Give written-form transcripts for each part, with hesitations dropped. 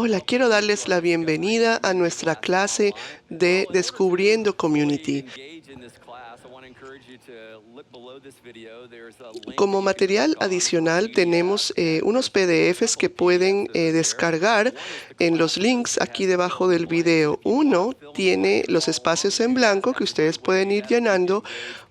Hola, quiero darles la bienvenida a nuestra clase de Descubriendo Community. Como material adicional tenemos unos PDFs que pueden descargar en los links aquí debajo del video. Uno tiene los espacios en blanco que ustedes pueden ir llenando,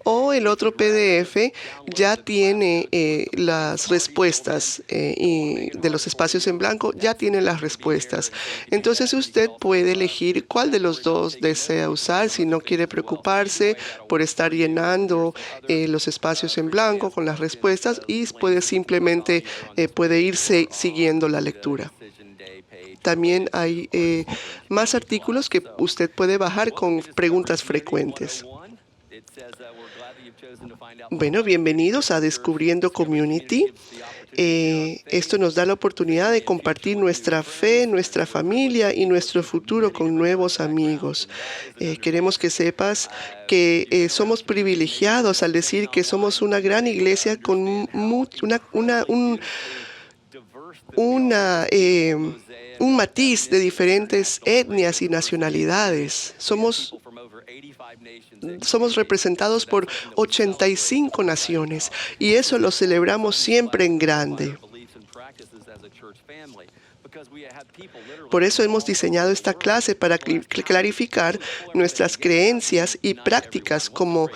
o el otro PDF ya tiene las respuestas y de los espacios en blanco ya tiene las respuestas. Entonces usted puede elegir cuál de los dos desea usar si no quiere preocuparse por estar llenando los espacios en blanco con las respuestas, y puede simplemente puede irse siguiendo la lectura. También hay más artículos que usted puede bajar con preguntas frecuentes. Bueno, bienvenidos a Descubriendo Community. Esto nos da la oportunidad de compartir nuestra fe, nuestra familia y nuestro futuro con nuevos amigos. Queremos que sepas que somos privilegiados al decir que somos una gran iglesia con un matiz de diferentes etnias y nacionalidades. Somos representados por 85 naciones y eso lo celebramos siempre en grande. Por eso hemos diseñado esta clase para clarificar nuestras creencias y prácticas como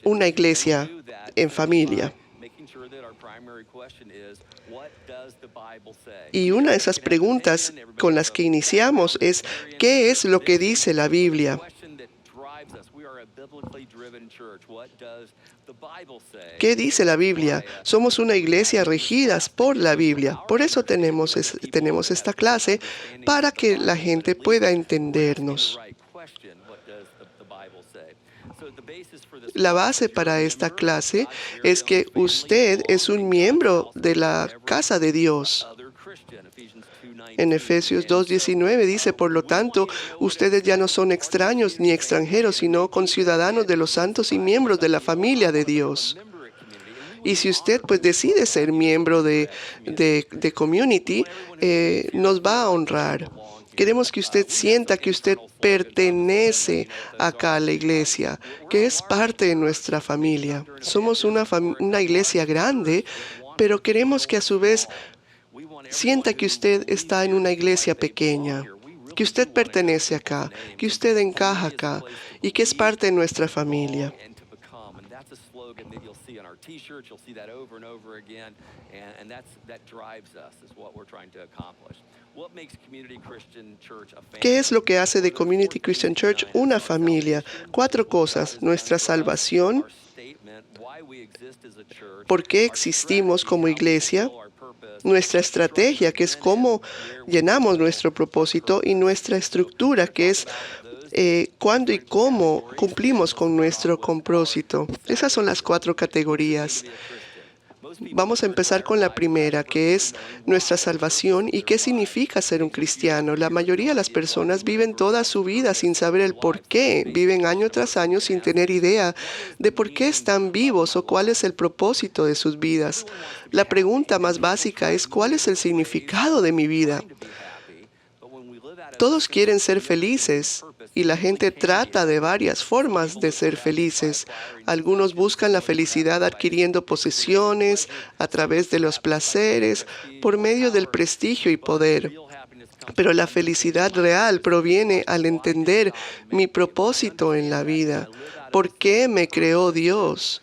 una iglesia en familia. Y una de esas preguntas con las que iniciamos es: ¿qué es lo que dice la Biblia? ¿Qué dice la Biblia? Somos una iglesia regidas por la Biblia. Por eso tenemos esta clase, para que la gente pueda entendernos. La base para esta clase es que usted es un miembro de la casa de Dios. En Efesios 2:19 dice: por lo tanto, ustedes ya no son extraños ni extranjeros, sino conciudadanos de los santos y miembros de la familia de Dios. Y si usted pues decide ser miembro de Community, nos va a honrar. Queremos que usted sienta que usted pertenece acá a la iglesia, que es parte de nuestra familia. Somos una iglesia grande, pero queremos que a su vez sienta que usted está en una iglesia pequeña, que usted pertenece acá, que usted encaja acá y que es parte de nuestra familia. ¿Qué es lo que hace de Community Christian Church una familia? 4 cosas: nuestra salvación, por qué existimos como iglesia, nuestra estrategia, que es cómo llenamos nuestro propósito, y nuestra estructura, que es cuándo y cómo cumplimos con nuestro propósito. Esas son las 4 categorías. Vamos a empezar con la primera, que es nuestra salvación y qué significa ser un cristiano. La mayoría de las personas viven toda su vida sin saber el por qué. Viven año tras año sin tener idea de por qué están vivos o cuál es el propósito de sus vidas. La pregunta más básica es: ¿cuál es el significado de mi vida? Todos quieren ser felices y la gente trata de varias formas de ser felices. Algunos buscan la felicidad adquiriendo posesiones, a través de los placeres, por medio del prestigio y poder. Pero la felicidad real proviene al entender mi propósito en la vida. ¿Por qué me creó Dios?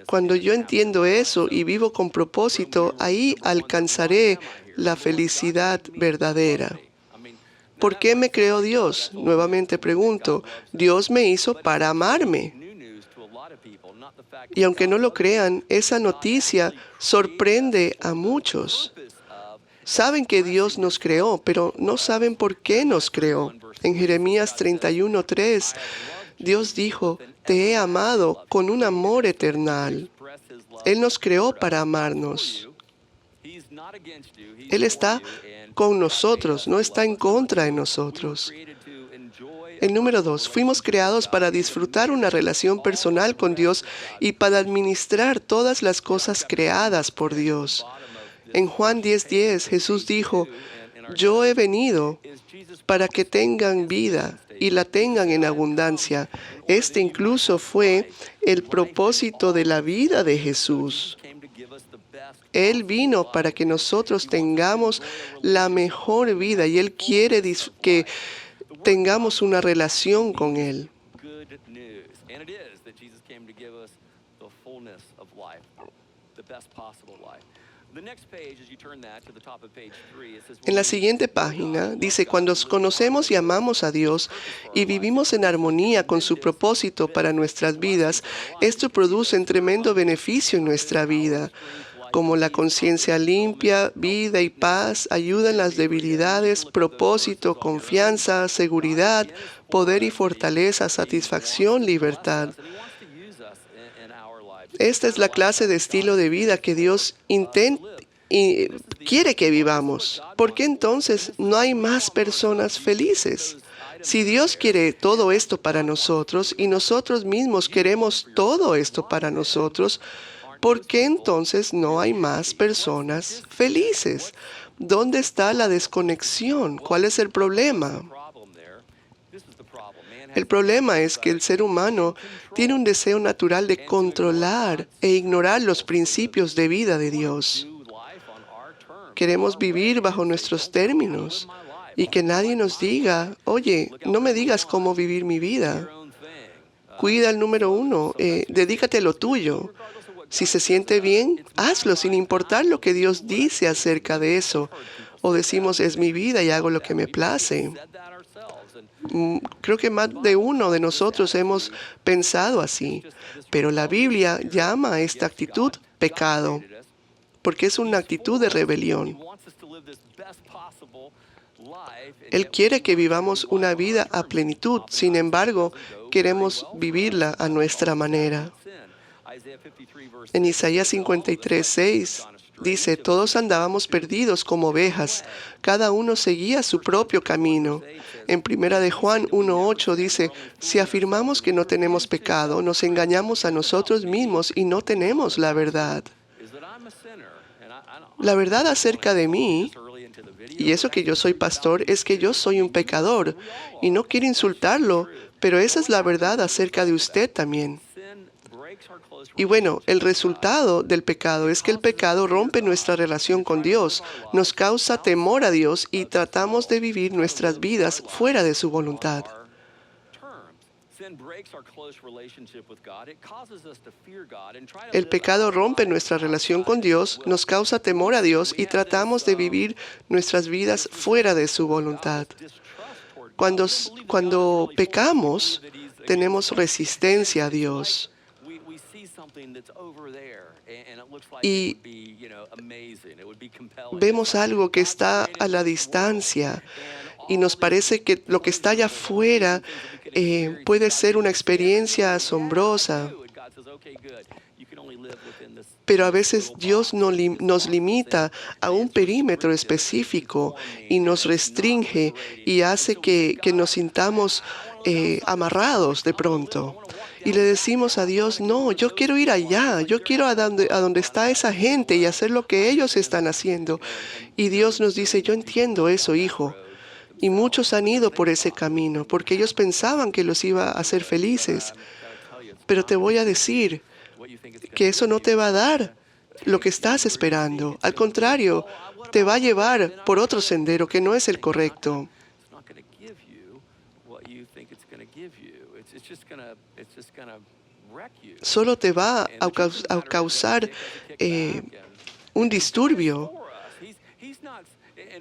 Cuando yo entiendo eso y vivo con propósito, ahí alcanzaré la felicidad verdadera. ¿Por qué me creó Dios? Nuevamente pregunto. Dios me hizo para amarme. Y aunque no lo crean, esa noticia sorprende a muchos. Saben que Dios nos creó, pero no saben por qué nos creó. En Jeremías 31:3, Dios dijo: te he amado con un amor eternal. Él nos creó para amarnos. Él está con nosotros, no está en contra de nosotros. El número 2, fuimos creados para disfrutar una relación personal con Dios y para administrar todas las cosas creadas por Dios. En Juan 10:10, Jesús dijo: yo he venido para que tengan vida y la tengan en abundancia. Este incluso fue el propósito de la vida de Jesús. Él vino para que nosotros tengamos la mejor vida y Él quiere que tengamos una relación con Él. En la siguiente página dice, cuando conocemos y amamos a Dios y vivimos en armonía con su propósito para nuestras vidas, esto produce un tremendo beneficio en nuestra vida, como la conciencia limpia, vida y paz, ayuda en las debilidades, propósito, confianza, seguridad, poder y fortaleza, satisfacción, libertad. Esta es la clase de estilo de vida que Dios quiere que vivamos. ¿Por qué entonces no hay más personas felices? Si Dios quiere todo esto para nosotros y nosotros mismos queremos todo esto para nosotros, ¿por qué entonces no hay más personas felices? ¿Dónde está la desconexión? ¿Cuál es el problema? El problema es que el ser humano tiene un deseo natural de controlar e ignorar los principios de vida de Dios. Queremos vivir bajo nuestros términos y que nadie nos diga, oye, no me digas cómo vivir mi vida. Cuida el número uno, dedícate a lo tuyo. Si se siente bien, hazlo sin importar lo que Dios dice acerca de eso. O decimos, es mi vida y hago lo que me place. Creo que más de uno de nosotros hemos pensado así, pero la Biblia llama a esta actitud pecado, porque es una actitud de rebelión. Él quiere que vivamos una vida a plenitud, sin embargo, queremos vivirla a nuestra manera. En Isaías 53:6 dice, todos andábamos perdidos como ovejas, cada uno seguía su propio camino. En 1 de Juan 1:8 dice, si afirmamos que no tenemos pecado, nos engañamos a nosotros mismos y no tenemos la verdad. La verdad acerca de mí, y eso que yo soy pastor, es que yo soy un pecador, y no quiero insultarlo, pero esa es la verdad acerca de usted también. Y bueno, el resultado del pecado es que el pecado rompe nuestra relación con Dios, nos causa temor a Dios y tratamos de vivir nuestras vidas fuera de su voluntad. El pecado rompe nuestra relación con Dios, nos causa temor a Dios y tratamos de vivir nuestras vidas fuera de su voluntad. Cuando pecamos, tenemos resistencia a Dios. Y vemos algo que está a la distancia y nos parece que lo que está allá afuera puede ser una experiencia asombrosa. Pero a veces Dios nos limita a un perímetro específico y nos restringe y hace que nos sintamos amarrados de pronto. Y le decimos a Dios, no, yo quiero ir allá, yo quiero a donde está esa gente y hacer lo que ellos están haciendo. Y Dios nos dice, yo entiendo eso, hijo. Y muchos han ido por ese camino porque ellos pensaban que los iba a hacer felices. Pero te voy a decir que eso no te va a dar lo que estás esperando. Al contrario, te va a llevar por otro sendero que no es el correcto. Solo te va a causar un disturbio.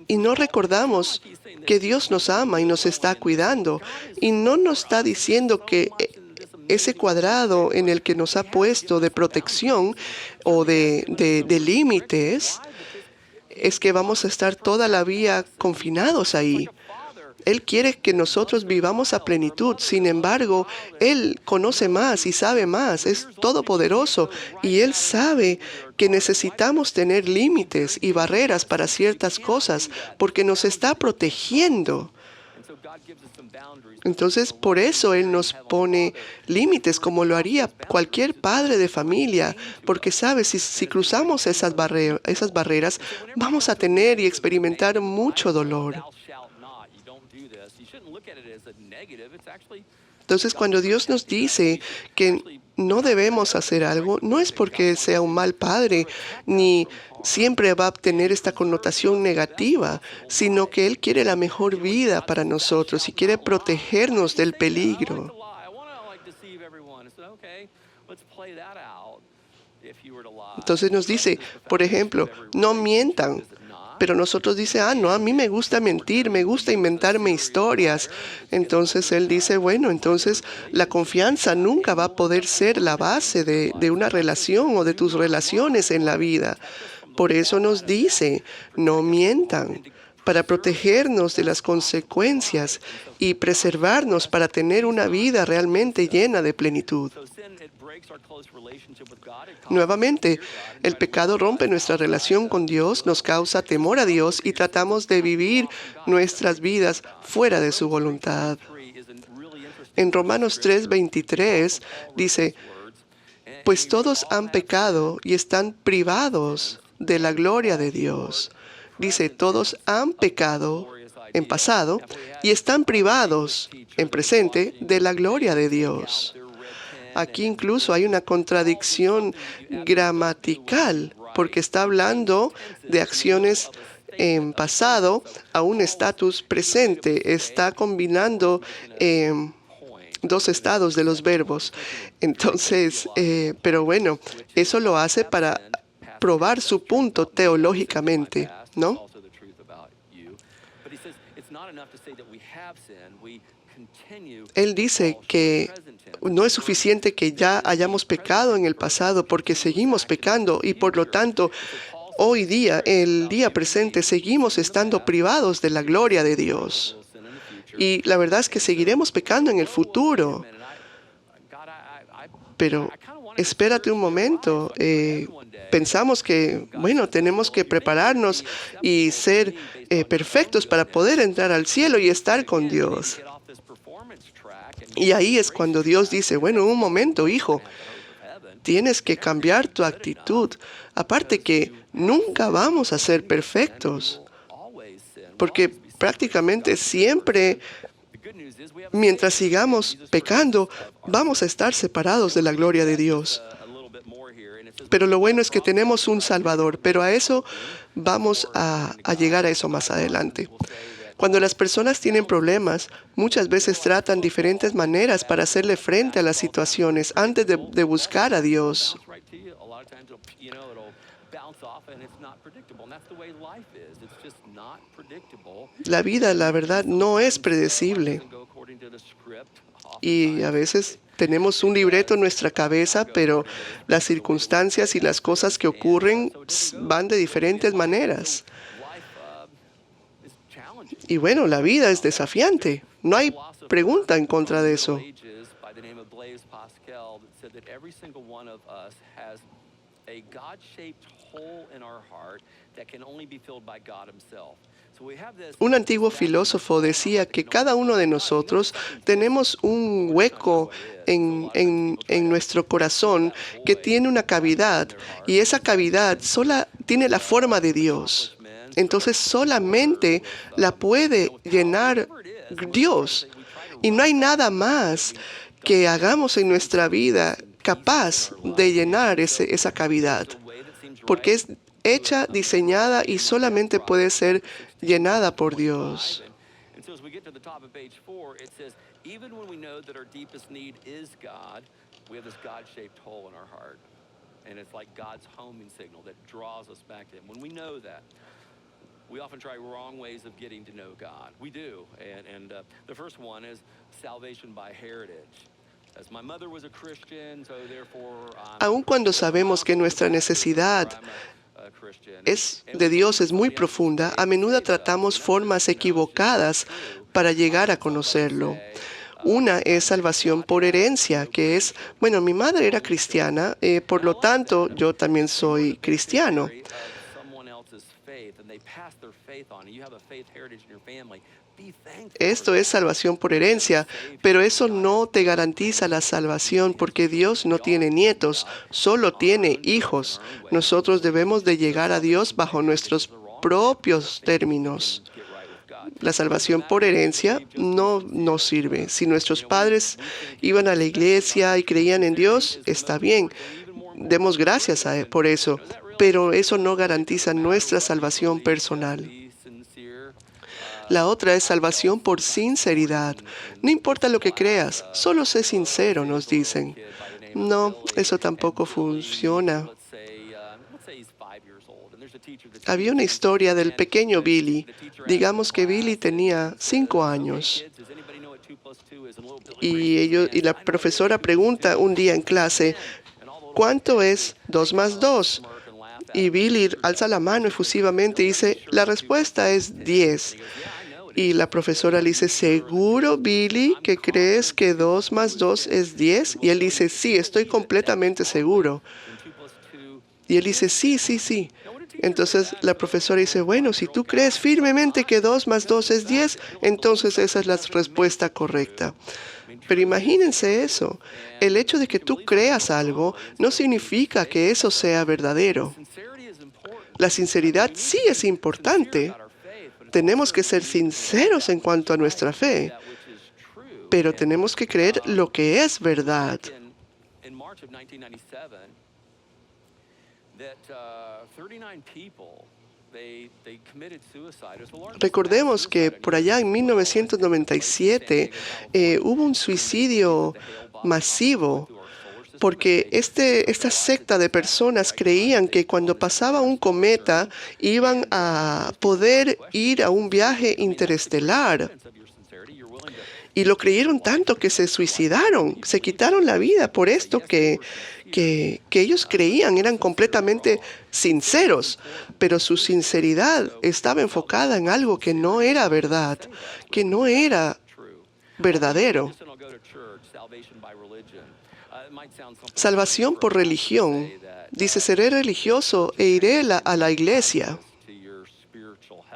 Y no recordamos que Dios nos ama y nos está cuidando. Y no nos está diciendo que ese cuadrado en el que nos ha puesto de protección o de límites es que vamos a estar toda la vida confinados ahí. Él quiere que nosotros vivamos a plenitud. Sin embargo, Él conoce más y sabe más. Es todopoderoso. Y Él sabe que necesitamos tener límites y barreras para ciertas cosas porque nos está protegiendo. Entonces, por eso Él nos pone límites, como lo haría cualquier padre de familia, porque sabe, si cruzamos esas barreras, vamos a tener y experimentar mucho dolor. Entonces, cuando Dios nos dice que no debemos hacer algo, no es porque sea un mal padre, ni siempre va a tener esta connotación negativa, sino que Él quiere la mejor vida para nosotros y quiere protegernos del peligro. Entonces nos dice, por ejemplo, no mientan. Pero nosotros dice, no, a mí me gusta mentir, me gusta inventarme historias. Entonces Él dice, bueno, entonces la confianza nunca va a poder ser la base de una relación o de tus relaciones en la vida. Por eso nos dice, no mientan, para protegernos de las consecuencias y preservarnos para tener una vida realmente llena de plenitud. Nuevamente, el pecado rompe nuestra relación con Dios, nos causa temor a Dios y tratamos de vivir nuestras vidas fuera de su voluntad. En Romanos 3:23 dice, pues todos han pecado y están privados de la gloria de Dios. Dice, todos han pecado en pasado y están privados en presente de la gloria de Dios. Aquí incluso hay una contradicción gramatical, porque está hablando de acciones en pasado a un estatus presente. Está combinando dos estados de los verbos. Entonces, pero bueno, eso lo hace para probar su punto teológicamente, ¿no? Él dice que no es suficiente que ya hayamos pecado en el pasado, porque seguimos pecando y por lo tanto hoy día, el día presente, seguimos estando privados de la gloria de Dios. Y la verdad es que seguiremos pecando en el futuro. Pero espérate un momento. Pensamos que, bueno, tenemos que prepararnos y ser perfectos para poder entrar al cielo y estar con Dios. Y ahí es cuando Dios dice, bueno, un momento, hijo, tienes que cambiar tu actitud. Aparte que nunca vamos a ser perfectos, porque prácticamente siempre, mientras sigamos pecando, vamos a estar separados de la gloria de Dios. Pero lo bueno es que tenemos un Salvador, pero a eso vamos a llegar a eso más adelante. Cuando las personas tienen problemas, muchas veces tratan diferentes maneras para hacerle frente a las situaciones antes de buscar a Dios. La vida, la verdad, no es predecible. Y a veces tenemos un libreto en nuestra cabeza, pero las circunstancias y las cosas que ocurren van de diferentes maneras. Y bueno, la vida es desafiante. No hay pregunta en contra de eso. Un antiguo filósofo decía que cada uno de nosotros tenemos un hueco en nuestro corazón que tiene una cavidad, y esa cavidad sola tiene la forma de Dios. Entonces solamente la puede llenar Dios. Y no hay nada más que hagamos en nuestra vida capaz de llenar esa cavidad, porque es hecha, diseñada y solamente puede ser llenada por Dios. We often try wrong ways of getting to know God. We do. And the first one is salvation by heritage. As my mother was a Christian, so therefore Aun cuando sabemos que nuestra necesidad de Dios es muy profunda, a menudo tratamos formas equivocadas para llegar a conocerlo. Una es salvación por herencia, que es, bueno, mi madre era cristiana, por lo tanto yo también soy cristiano. Esto es salvación por herencia, pero eso no te garantiza la salvación porque Dios no tiene nietos, solo tiene hijos. Nosotros debemos de llegar a Dios bajo nuestros propios términos. La salvación por herencia no nos sirve. Si nuestros padres iban a la iglesia y creían en Dios, está bien. Demos gracias por eso, pero eso no garantiza nuestra salvación personal. La otra es salvación por sinceridad. No importa lo que creas, solo sé sincero, nos dicen. No, eso tampoco funciona. Había una historia del pequeño Billy. Digamos que Billy tenía 5 años. Y la profesora pregunta un día en clase, ¿cuánto es 2 más 2? Y Billy alza la mano efusivamente y dice, la respuesta es 10. Y la profesora le dice, ¿seguro, Billy, que crees que 2 más 2 es 10? Y él dice, sí, estoy completamente seguro. Y él dice, sí, sí, sí. Entonces la profesora dice, bueno, si tú crees firmemente que 2 más 2 es 10, entonces esa es la respuesta correcta. Pero imagínense eso. El hecho de que tú creas algo no significa que eso sea verdadero. La sinceridad sí es importante. Tenemos que ser sinceros en cuanto a nuestra fe, pero tenemos que creer lo que es verdad. Recordemos que por allá en 1997 hubo un suicidio masivo porque esta secta de personas creían que cuando pasaba un cometa iban a poder ir a un viaje interestelar. Y lo creyeron tanto que se suicidaron, se quitaron la vida por esto que ellos creían, eran completamente sinceros, pero su sinceridad estaba enfocada en algo que no era verdad, que no era verdadero. Salvación por religión. Dice, seré religioso e iré a la iglesia.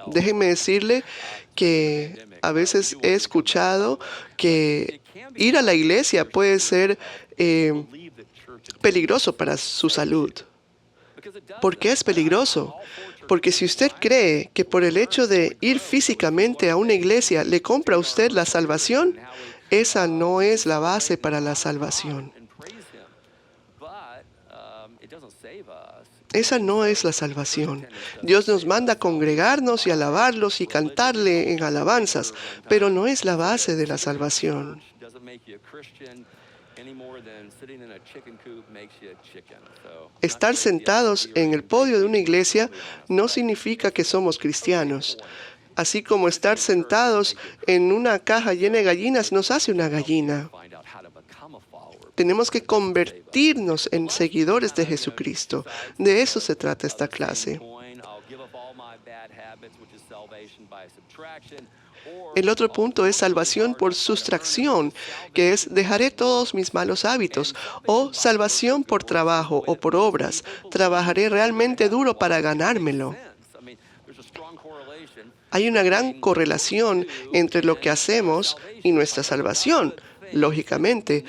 Déjenme decirle que a veces he escuchado que ir a la iglesia puede ser peligroso para su salud. ¿Por qué es peligroso? Porque si usted cree que por el hecho de ir físicamente a una iglesia le compra a usted la salvación, esa no es la base para la salvación. Esa no es la salvación. Dios nos manda a congregarnos y alabarlos y cantarle en alabanzas, pero no es la base de la salvación. Estar sentados en el podio de una iglesia no significa que somos cristianos. Así como estar sentados en una caja llena de gallinas nos hace una gallina. Tenemos que convertirnos en seguidores de Jesucristo. De eso se trata esta clase. El otro punto es salvación por sustracción, que es dejaré todos mis malos hábitos, o salvación por trabajo o por obras. Trabajaré realmente duro para ganármelo. Hay una gran correlación entre lo que hacemos y nuestra salvación, lógicamente.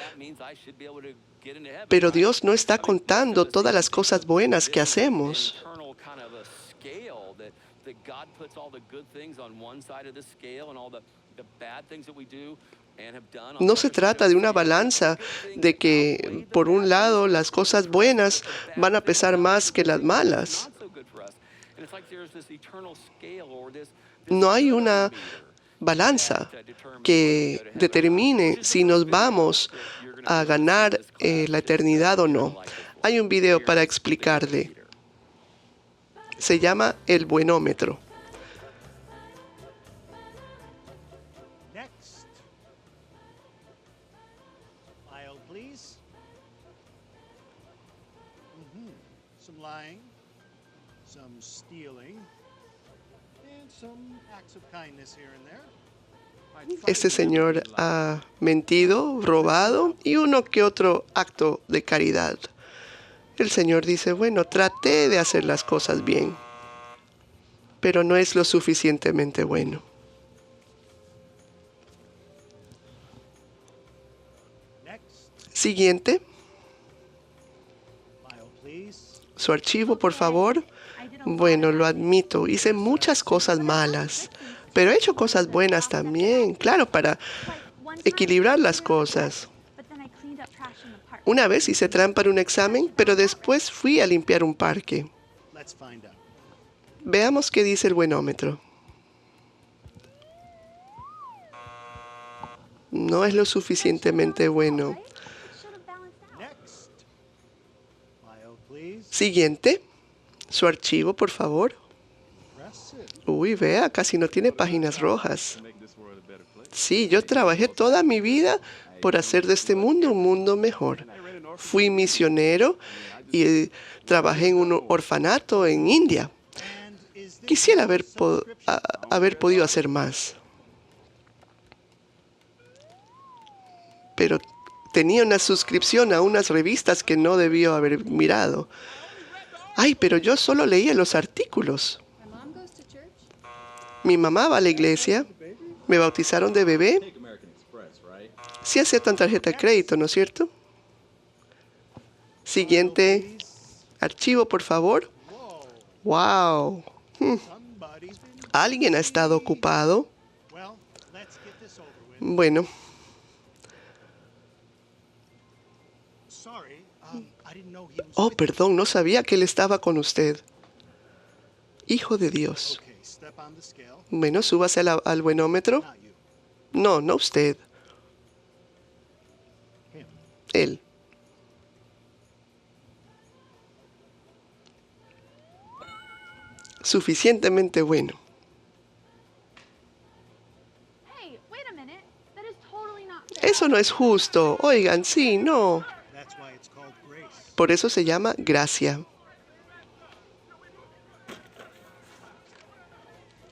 Pero Dios no está contando todas las cosas buenas que hacemos. No se trata de una balanza de que, por un lado, las cosas buenas van a pesar más que las malas. No hay una balanza que determine si nos vamos a ganar la eternidad o no. Hay un video para explicarle. Se llama el buenómetro. Next. File, please. Some lying, some stealing, and some acts of kindness here and there. Este señor ha mentido, robado y uno que otro acto de caridad. El Señor dice, bueno, traté de hacer las cosas bien. pero no es lo suficientemente bueno. Next, Siguiente, file, please. su archivo, por favor. Bueno, lo admito, hice muchas cosas malas, pero he hecho cosas buenas también, claro, para equilibrar las cosas. Una vez hice trampa en un examen, pero después fui a limpiar un parque. Let's find out. Veamos qué dice el buenómetro. No es lo suficientemente bueno. Next, file, please. Siguiente, su archivo, por favor. Impressive. Uy, vea, casi no tiene páginas rojas. Sí, yo trabajé toda mi vida por hacer de este mundo un mundo mejor. Fui misionero y trabajé en un orfanato en India. And is this Quisiera your subscription? haber podido hacer más. Pero tenía una suscripción a unas revistas que no debió haber mirado. Ay, pero yo solo leía los artículos. My mom goes to church. Mi mamá va a la iglesia. Me bautizaron de bebé. Take American Express, right? Sí aceptan tarjeta de crédito, ¿no es cierto? Siguiente archivo, por favor. Wow. Somebody's been. ¿Alguien ha estado ocupado? Well, let's get this over with. Bueno, Sorry, I didn't know he was. oh, with perdón, no sabía que él estaba con usted. Hijo de you. Dios. Okay, step on the scale. Bueno, súbase al buenómetro. Not you. No, no usted. Him. Él. Suficientemente bueno. Hey, wait a minute. That is totally not fair. Eso no es justo. Oigan, sí, no. That's why it's called grace. Por eso se llama gracia.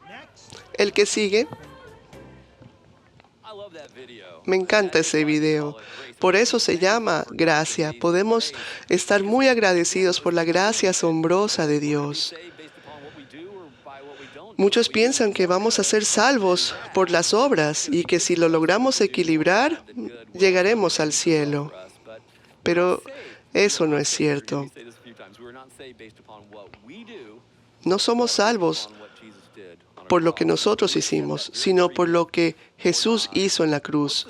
Next, El que sigue, I love that video. me encanta ese video. Por eso se llama gracia. Podemos estar muy agradecidos por la gracia asombrosa de Dios. Muchos piensan que vamos a ser salvos por las obras y que si lo logramos equilibrar, llegaremos al cielo. Pero eso no es cierto. No somos salvos por lo que nosotros hicimos, sino por lo que Jesús hizo en la cruz.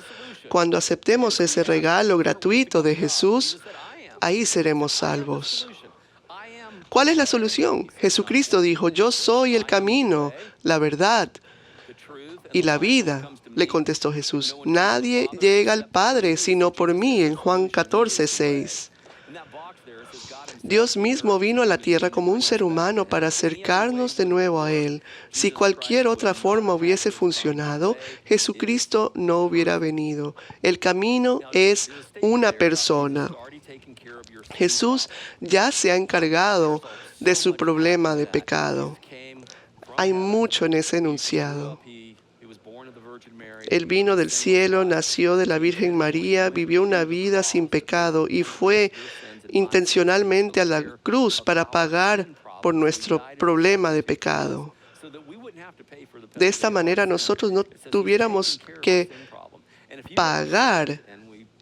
Cuando aceptemos ese regalo gratuito de Jesús, ahí seremos salvos. ¿Cuál es la solución? Jesucristo dijo, yo soy el camino, la verdad y la vida. Le contestó Jesús, nadie llega al Padre sino por mí, en Juan 14:6. Dios mismo vino a la tierra como un ser humano para acercarnos de nuevo a Él. Si cualquier otra forma hubiese funcionado, Jesucristo no hubiera venido. El camino es una persona. Jesús ya se ha encargado de su problema de pecado. Hay mucho en ese enunciado. Él vino del cielo, nació de la Virgen María, vivió una vida sin pecado y fue intencionalmente a la cruz para pagar por nuestro problema de pecado. De esta manera nosotros no tuviéramos que pagar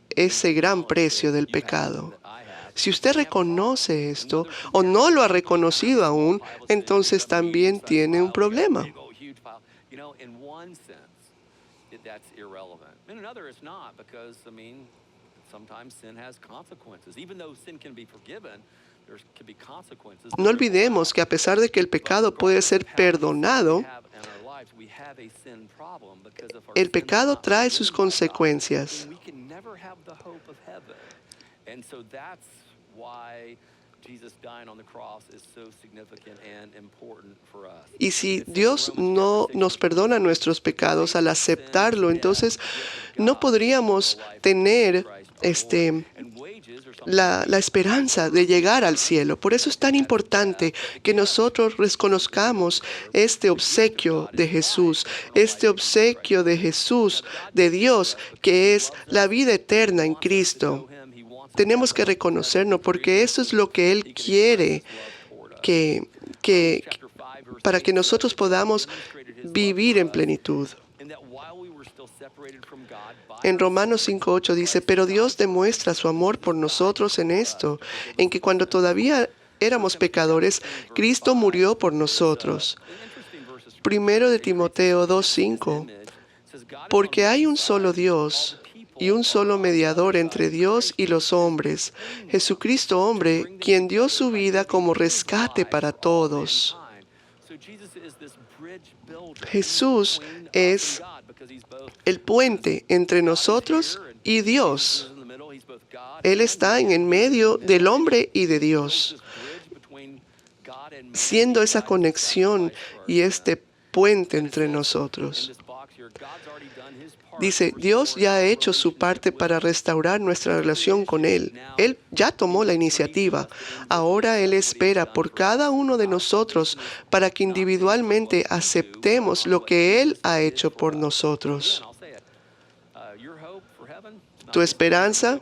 ese gran precio del pecado. Si usted reconoce esto o no lo ha reconocido aún, entonces también tiene un problema. No olvidemos que a pesar de que el pecado puede ser perdonado, el pecado trae sus consecuencias. Y si Dios no nos perdona nuestros pecados al aceptarlo, entonces no podríamos tener la esperanza de llegar al cielo. Por eso es tan importante que nosotros reconozcamos este obsequio de Jesús, de Dios, que es la vida eterna en Cristo. Tenemos que reconocernos porque eso es lo que Él quiere que para que nosotros podamos vivir en plenitud. En Romanos 5:8 dice, pero Dios demuestra su amor por nosotros en esto, en que cuando todavía éramos pecadores, Cristo murió por nosotros. Primero de Timoteo 2:5, porque hay un solo Dios y un solo mediador entre Dios y los hombres, Jesucristo hombre, quien dio su vida como rescate para todos. Jesús es el puente entre nosotros y Dios. Él está en medio del hombre y de Dios, siendo esa conexión y este puente entre nosotros. Dice, Dios ya ha hecho su parte para restaurar nuestra relación con Él. Él ya tomó la iniciativa. Ahora Él espera por cada uno de nosotros para que individualmente aceptemos lo que Él ha hecho por nosotros. Tu esperanza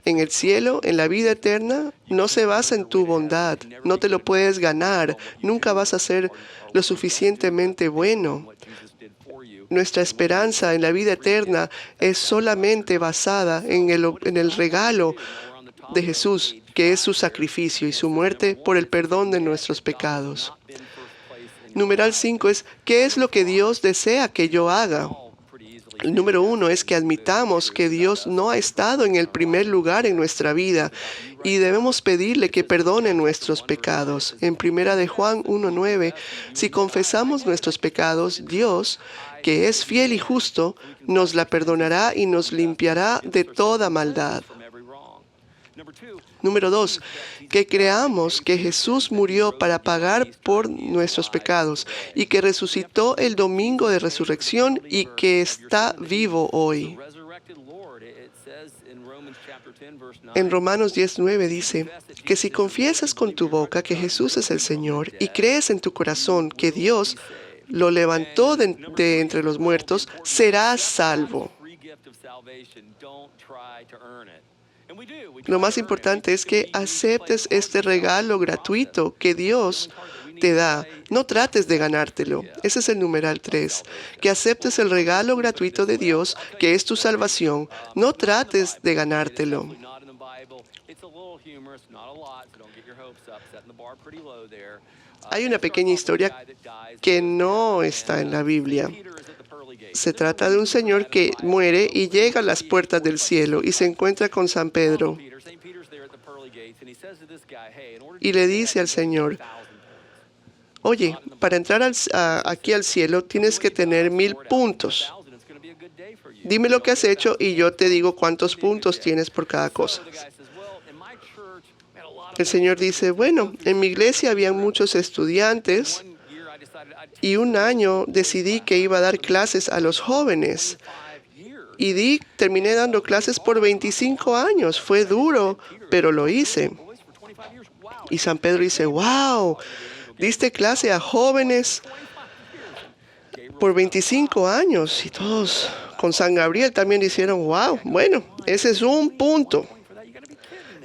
en el cielo, en la vida eterna, no se basa en tu bondad. No te lo puedes ganar. Nunca vas a ser lo suficientemente bueno. Nuestra esperanza en la vida eterna es solamente basada en el regalo de Jesús, que es su sacrificio y su muerte por el perdón de nuestros pecados. Numeral 5 es, ¿qué es lo que Dios desea que yo haga? El número 1 es que admitamos que Dios no ha estado en el primer lugar en nuestra vida y debemos pedirle que perdone nuestros pecados. En 1 de Juan 1:9, si confesamos nuestros pecados, Dios, que es fiel y justo, nos la perdonará y nos limpiará de toda maldad. Número 2, que creamos que Jesús murió para pagar por nuestros pecados y que resucitó el domingo de resurrección y que está vivo hoy. En Romanos 10:9 dice que si confiesas con tu boca que Jesús es el Señor y crees en tu corazón que Dios lo levantó de entre los muertos, serás salvo. Lo más importante es que aceptes este regalo gratuito que Dios te da. No trates de ganártelo. Ese es el numeral 3. Que aceptes el regalo gratuito de Dios, que es tu salvación. No trates de ganártelo. Hay una pequeña historia que no está en la Biblia. Se trata de un señor que muere y llega a las puertas del cielo y se encuentra con San Pedro. Y le dice al Señor, oye, para entrar aquí al cielo tienes que tener 1000 puntos. Dime lo que has hecho y yo te digo cuántos puntos tienes por cada cosa. El Señor dice, bueno, en mi iglesia había muchos estudiantes y un año decidí que iba a dar clases a los jóvenes. Y terminé dando clases por 25 años. Fue duro, pero lo hice. Y San Pedro dice, wow, diste clase a jóvenes por 25 años. Y todos con San Gabriel también dijeron, wow, bueno, ese es un punto.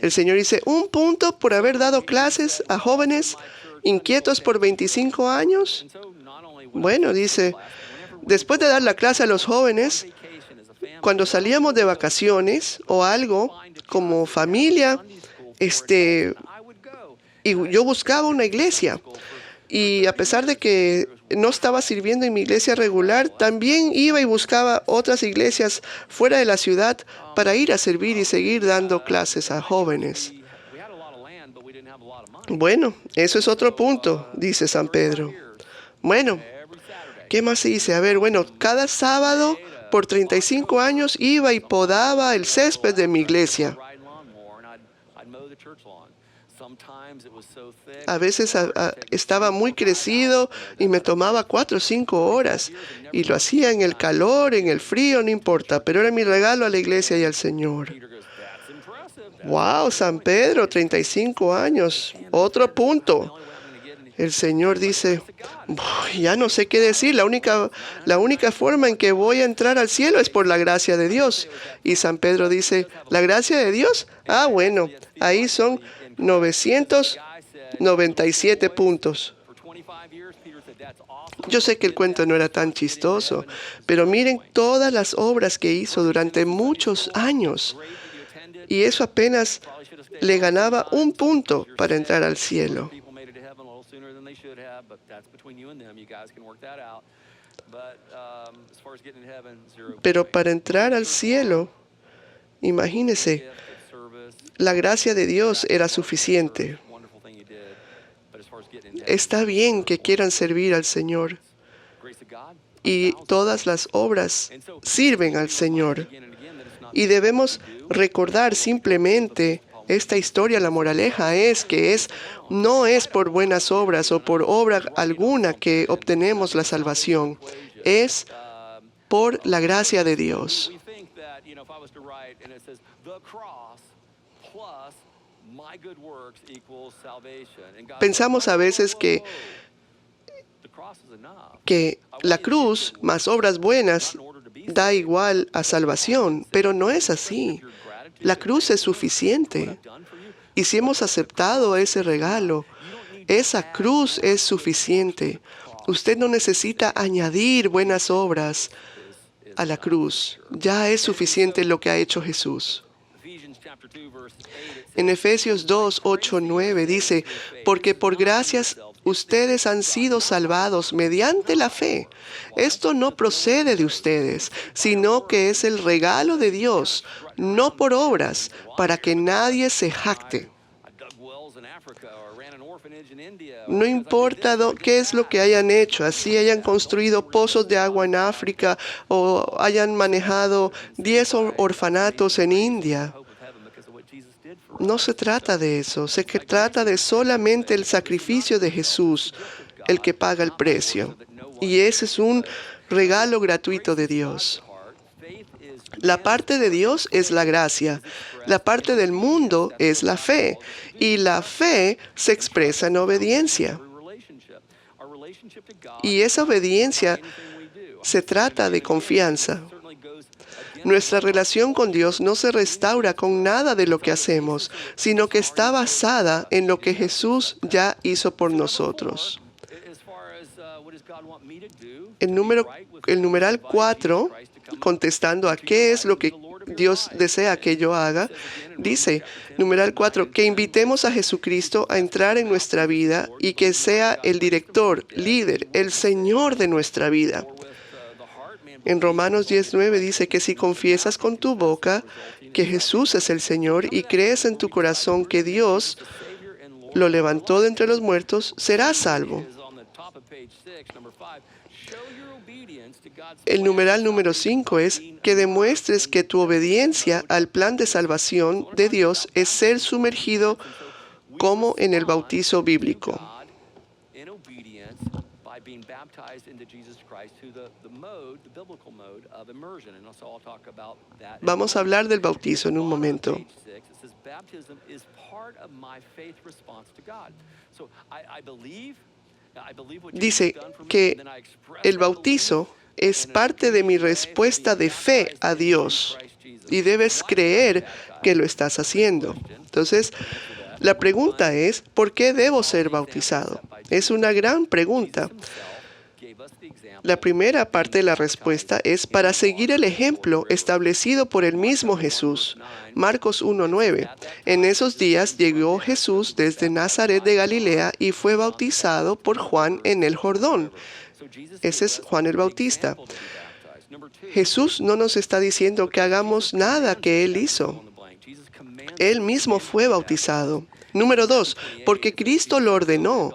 El Señor dice, un punto por haber dado clases a jóvenes inquietos por 25 años. Bueno, dice, después de dar la clase a los jóvenes, cuando salíamos de vacaciones o algo como familia, y yo buscaba una iglesia. Y a pesar de que no estaba sirviendo en mi iglesia regular, también iba y buscaba otras iglesias fuera de la ciudad para ir a servir y seguir dando clases a jóvenes. Bueno, eso es otro punto, dice San Pedro. Bueno, ¿qué más se dice? A ver, bueno, cada sábado por 35 años iba y podaba el césped de mi iglesia. A veces estaba muy crecido y me tomaba 4 o 5 horas. Y lo hacía en el calor, en el frío, no importa. Pero era mi regalo a la iglesia y al Señor. ¡Wow! San Pedro, 35 años. Otro punto. El Señor dice, ya no sé qué decir. La única forma en que voy a entrar al cielo es por la gracia de Dios. Y San Pedro dice, ¿la gracia de Dios? Ah, bueno, ahí son 997 puntos. Yo sé que el cuento no era tan chistoso, pero miren todas las obras que hizo durante muchos años. Y eso apenas le ganaba un punto para entrar al cielo. Pero para entrar al cielo, imagínense, la gracia de Dios era suficiente. Está bien que quieran servir al Señor y todas las obras sirven al Señor. Y debemos recordar simplemente esta historia, la moraleja es que no es por buenas obras o por obra alguna que obtenemos la salvación, es por la gracia de Dios. Pensamos a veces que la cruz más obras buenas da igual a salvación, pero no es así. La cruz es suficiente. Y si hemos aceptado ese regalo, esa cruz es suficiente. Usted no necesita añadir buenas obras a la cruz. Ya es suficiente lo que ha hecho Jesús. En Efesios 2, 8, 9 dice, porque por gracias ustedes han sido salvados mediante la fe. Esto no procede de ustedes, sino que es el regalo de Dios, no por obras, para que nadie se jacte. No importa qué es lo que hayan hecho, así hayan construido pozos de agua en África o hayan manejado 10 orfanatos en India. No se trata de eso, se trata de solamente el sacrificio de Jesús, el que paga el precio. Y ese es un regalo gratuito de Dios. La parte de Dios es la gracia, la parte del mundo es la fe, y la fe se expresa en obediencia. Y esa obediencia se trata de confianza. Nuestra relación con Dios no se restaura con nada de lo que hacemos, sino que está basada en lo que Jesús ya hizo por nosotros. El numeral 4, contestando a qué es lo que Dios desea que yo haga, dice, numeral 4, que invitemos a Jesucristo a entrar en nuestra vida y que sea el director, líder, el Señor de nuestra vida. En Romanos 10:9 dice que si confiesas con tu boca que Jesús es el Señor y crees en tu corazón que Dios lo levantó de entre los muertos, serás salvo. El numeral número 5 es que demuestres que tu obediencia al plan de salvación de Dios es ser sumergido como en el bautizo bíblico. Vamos a hablar del bautizo en un momento. Dice que el bautizo es parte de mi respuesta de fe a Dios y debes creer que lo estás haciendo. Entonces, la pregunta es, ¿por qué debo ser bautizado? Es una gran pregunta. La primera parte de la respuesta es para seguir el ejemplo establecido por el mismo Jesús. Marcos 1:9. En esos días llegó Jesús desde Nazaret de Galilea y fue bautizado por Juan en el Jordán. Ese es Juan el Bautista. Jesús no nos está diciendo que hagamos nada que Él hizo. Él mismo fue bautizado. Número 2, porque Cristo lo ordenó.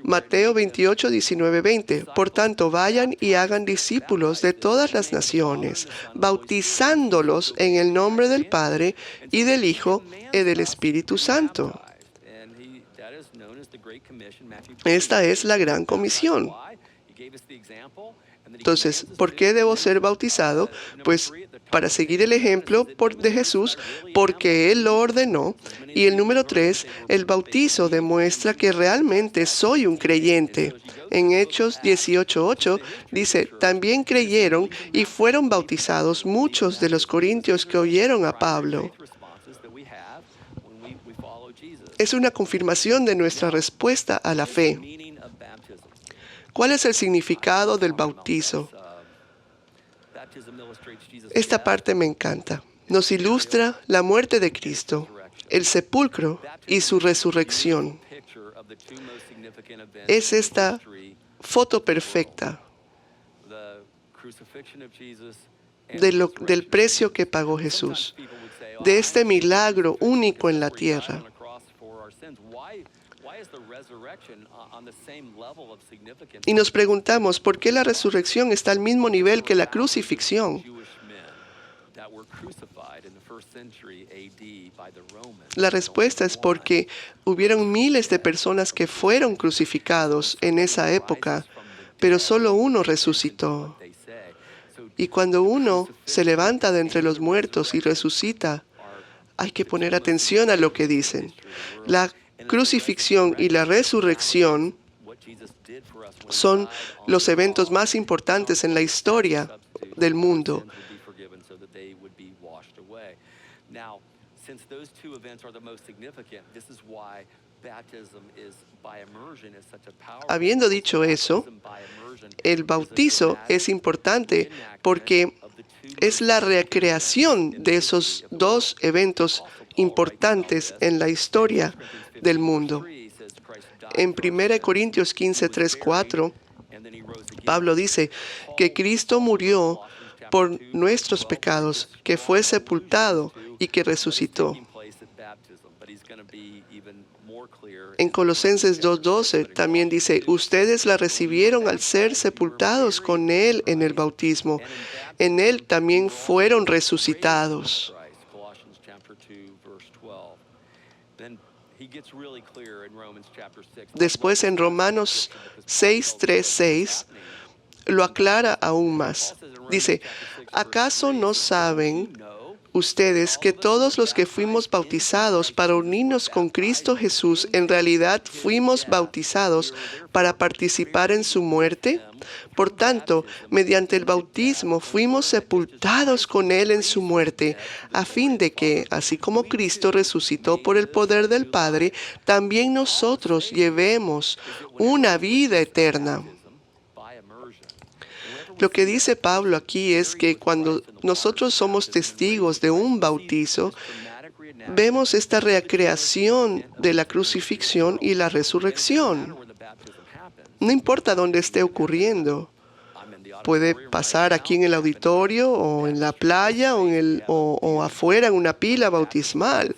Mateo 28, 19, 20. Por tanto, vayan y hagan discípulos de todas las naciones, bautizándolos en el nombre del Padre y del Hijo y del Espíritu Santo. Esta es la gran comisión. Entonces, ¿por qué debo ser bautizado? Pues para seguir el ejemplo de Jesús, porque Él lo ordenó. Y el número 3, el bautizo demuestra que realmente soy un creyente. En Hechos 18:8 dice, también creyeron y fueron bautizados muchos de los corintios que oyeron a Pablo. Es una confirmación de nuestra respuesta a la fe. ¿Cuál es el significado del bautizo? Esta parte me encanta. Nos ilustra la muerte de Cristo, el sepulcro y su resurrección. Es esta foto perfecta del precio que pagó Jesús, de este milagro único en la tierra. Y nos preguntamos, ¿por qué la resurrección está al mismo nivel que la crucifixión? La respuesta es porque hubieron miles de personas que fueron crucificados en esa época, pero solo uno resucitó. Y cuando uno se levanta de entre los muertos y resucita, hay que poner atención a lo que dicen. La crucifixión y la resurrección son los eventos más importantes en la historia del mundo. Habiendo dicho eso, el bautizo es importante porque es la recreación de esos dos eventos importantes en la historia del mundo. En 1 Corintios 15, 3, 4, Pablo dice que Cristo murió por nuestros pecados, que fue sepultado y que resucitó. En Colosenses 2:12 también dice, ustedes la recibieron al ser sepultados con Él en el bautismo. En Él también fueron resucitados. Después en Romanos 6:3-6 lo aclara aún más. Dice, ¿acaso no saben ustedes que todos los que fuimos bautizados para unirnos con Cristo Jesús, en realidad fuimos bautizados para participar en su muerte? Por tanto, mediante el bautismo fuimos sepultados con Él en su muerte, a fin de que, así como Cristo resucitó por el poder del Padre, también nosotros llevemos una vida eterna. Lo que dice Pablo aquí es que cuando nosotros somos testigos de un bautizo, vemos esta recreación de la crucifixión y la resurrección. No importa dónde esté ocurriendo. Puede pasar aquí en el auditorio o en la playa o afuera en una pila bautismal.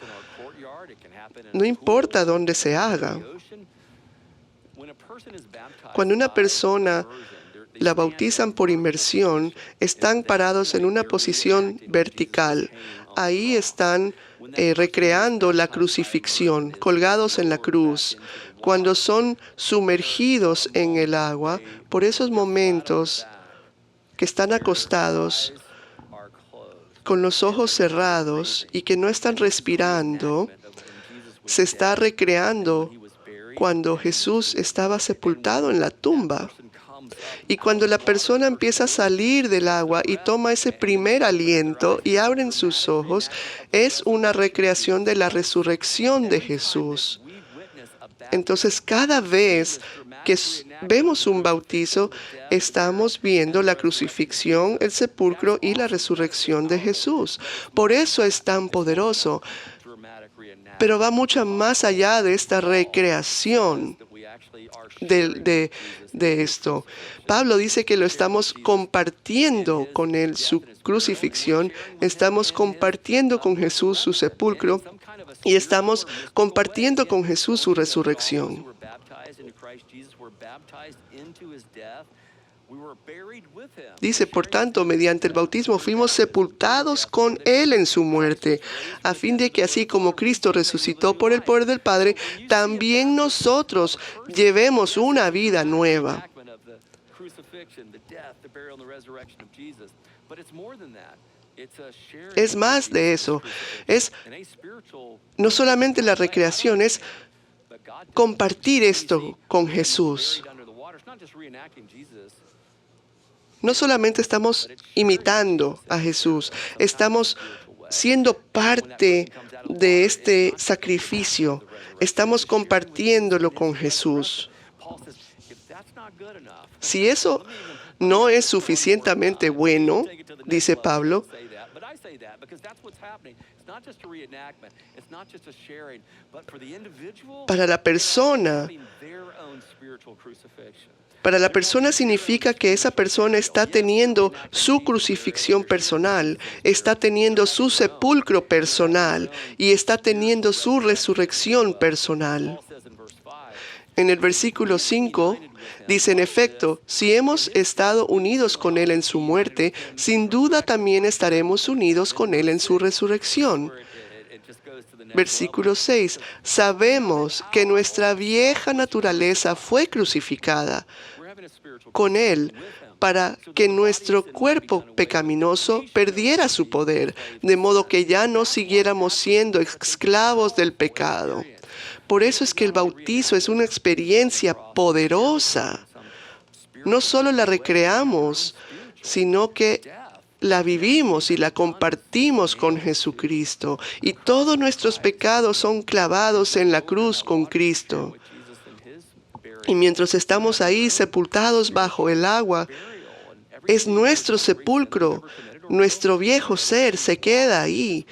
No importa dónde se haga. Cuando una persona la bautizan por inmersión, están parados en una posición vertical. Ahí están recreando la crucifixión, colgados en la cruz. Cuando son sumergidos en el agua, por esos momentos que están acostados, con los ojos cerrados y que no están respirando, se está recreando cuando Jesús estaba sepultado en la tumba. Y cuando la persona empieza a salir del agua y toma ese primer aliento y abren sus ojos, es una recreación de la resurrección de Jesús. Entonces, cada vez que vemos un bautizo, estamos viendo la crucifixión, el sepulcro y la resurrección de Jesús. Por eso es tan poderoso. Pero va mucho más allá de esta recreación de esto. Pablo dice que lo estamos compartiendo con Él, su crucifixión, estamos compartiendo con Jesús su sepulcro y estamos compartiendo con Jesús su resurrección. Dice, por tanto, mediante el bautismo fuimos sepultados con Él en su muerte, a fin de que así como Cristo resucitó por el poder del Padre, también nosotros llevemos una vida nueva. Es más de eso. Es no solamente la recreación, es compartir esto con Jesús. No solamente estamos imitando a Jesús, estamos siendo parte de este sacrificio, estamos compartiéndolo con Jesús. Si eso no es suficientemente bueno, dice Pablo, para la persona, significa que esa persona está teniendo su crucifixión personal, está teniendo su sepulcro personal y está teniendo su resurrección personal. En el versículo 5 dice, en efecto, si hemos estado unidos con Él en su muerte, sin duda también estaremos unidos con Él en su resurrección. Versículo 6, sabemos que nuestra vieja naturaleza fue crucificada con Él para que nuestro cuerpo pecaminoso perdiera su poder, de modo que ya no siguiéramos siendo esclavos del pecado. Por eso es que el bautizo es una experiencia poderosa. No solo la recreamos, sino que la vivimos y la compartimos con Jesucristo. Y todos nuestros pecados son clavados en la cruz con Cristo. Y mientras estamos ahí sepultados bajo el agua, es nuestro sepulcro, nuestro viejo ser se queda ahí,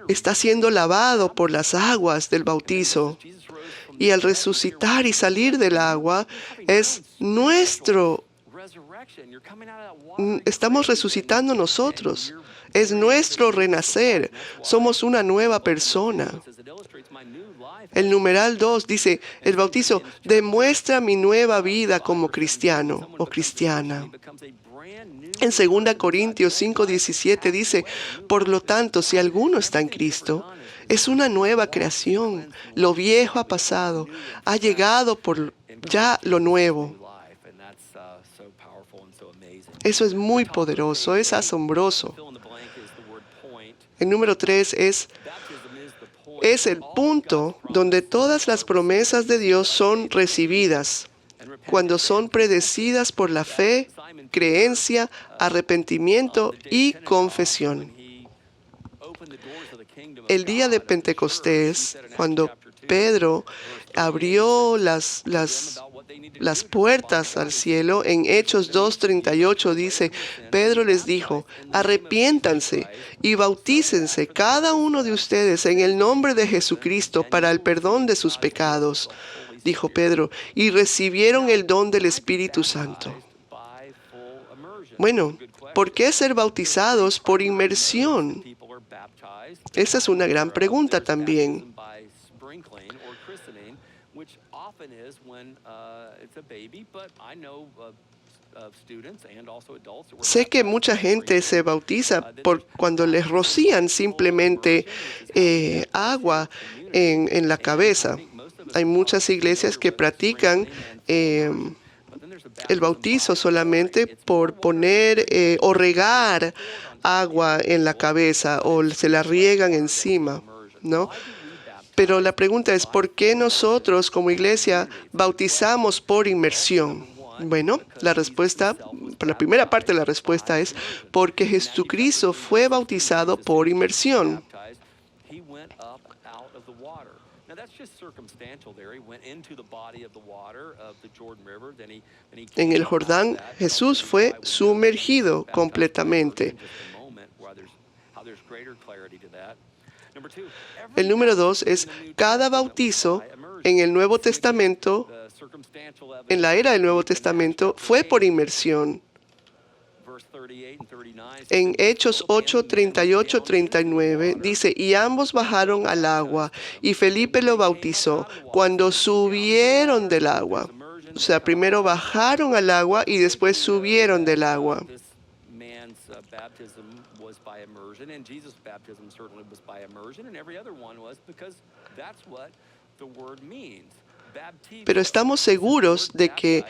está siendo lavado por las aguas del bautizo. Y al resucitar y salir del agua, estamos resucitando nosotros. Es nuestro renacer. Somos una nueva persona. El numeral 2 dice, el bautizo demuestra mi nueva vida como cristiano o cristiana. En 2 Corintios 5:17 dice, por lo tanto, si alguno está en Cristo, es una nueva creación. Lo viejo ha pasado, ha llegado por ya lo nuevo. Eso es muy poderoso, es asombroso. El número 3 es el punto donde todas las promesas de Dios son recibidas, cuando son predecidas por la fe, creencia, arrepentimiento y confesión. El día de Pentecostés, cuando Pedro abrió las puertas al cielo, en Hechos 2:38 dice, Pedro les dijo, arrepiéntanse y bautícense cada uno de ustedes en el nombre de Jesucristo para el perdón de sus pecados, dijo Pedro, y recibieron el don del Espíritu Santo. Bueno, ¿por qué ser bautizados por inmersión? Esa es una gran pregunta también. Sé que mucha gente se bautiza cuando les rocían simplemente agua en la cabeza. Hay muchas iglesias que practican el bautizo solamente por poner o regar agua en la cabeza o se la riegan encima, ¿no? Pero la pregunta es, ¿por qué nosotros como iglesia bautizamos por inmersión? Bueno, la primera parte de la respuesta es porque Jesucristo fue bautizado por inmersión. En el Jordán, Jesús fue sumergido completamente. El número 2 es cada bautizo en el Nuevo Testamento, en la era del Nuevo Testamento, fue por inmersión. En Hechos 8:38-39 dice, y ambos bajaron al agua, y Felipe lo bautizó cuando subieron del agua. O sea, primero bajaron al agua y después subieron del agua. Pero estamos seguros de que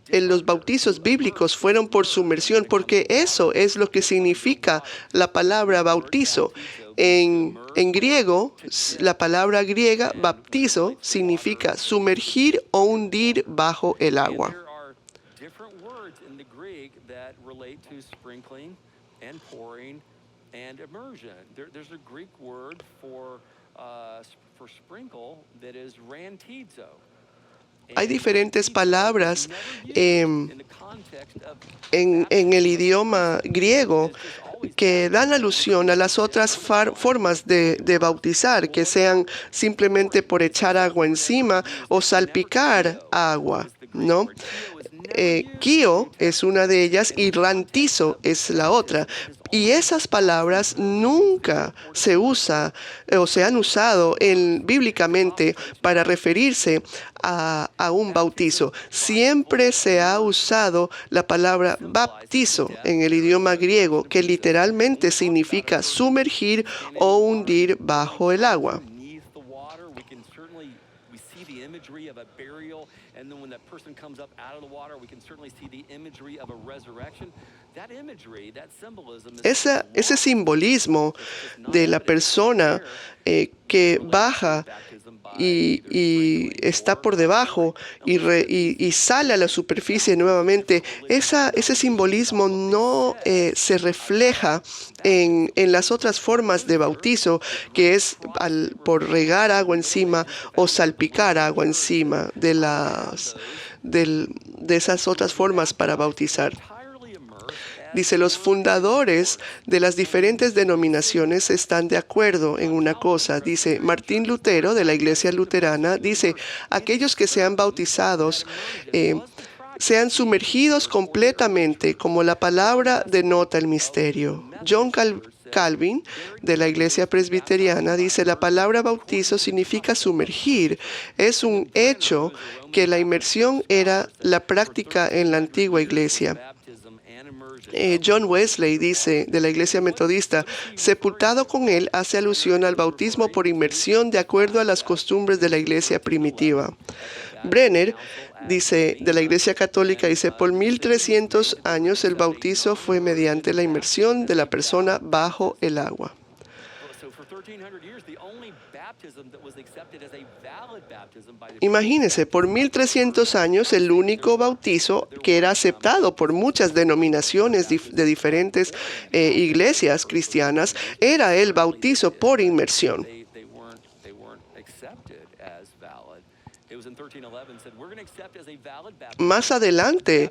en los bautizos bíblicos fueron por sumersión, porque eso es lo que significa la palabra bautizo. En griego, la palabra griega baptizo significa sumergir o hundir bajo el agua. Hay diferentes palabras en el idioma griego que dan alusión a las otras formas de bautizar, que sean simplemente por echar agua encima o salpicar agua, ¿no? Kio es una de ellas y rantizo es la otra. Y esas palabras nunca se usa o se han usado bíblicamente para referirse a un bautizo. Siempre se ha usado la palabra baptizo en el idioma griego, que literalmente significa sumergir o hundir bajo el agua. And then when that person comes up out of the water, we can certainly see the imagery of a resurrection. That imagery, that symbolism Ese simbolismo de la persona que baja y está por debajo y sale a la superficie nuevamente, ese simbolismo no se refleja en las otras formas de bautizo, que es por regar agua encima o salpicar agua encima de esas otras formas para bautizar. Dice, los fundadores de las diferentes denominaciones están de acuerdo en una cosa. Dice, Martín Lutero, de la Iglesia Luterana, dice, aquellos que sean bautizados sean sumergidos completamente, como la palabra denota el misterio. John Calvin, de la Iglesia Presbiteriana, dice, la palabra bautizo significa sumergir. Es un hecho que la inmersión era la práctica en la antigua Iglesia. John Wesley dice, de la Iglesia Metodista, sepultado con él hace alusión al bautismo por inmersión de acuerdo a las costumbres de la Iglesia primitiva. Brenner dice, de la Iglesia Católica, dice, por 1300 años el bautizo fue mediante la inmersión de la persona bajo el agua. Imagínense, por 1300 años el único bautizo que era aceptado por muchas denominaciones de diferentes iglesias cristianas era el bautizo por inmersión. Más adelante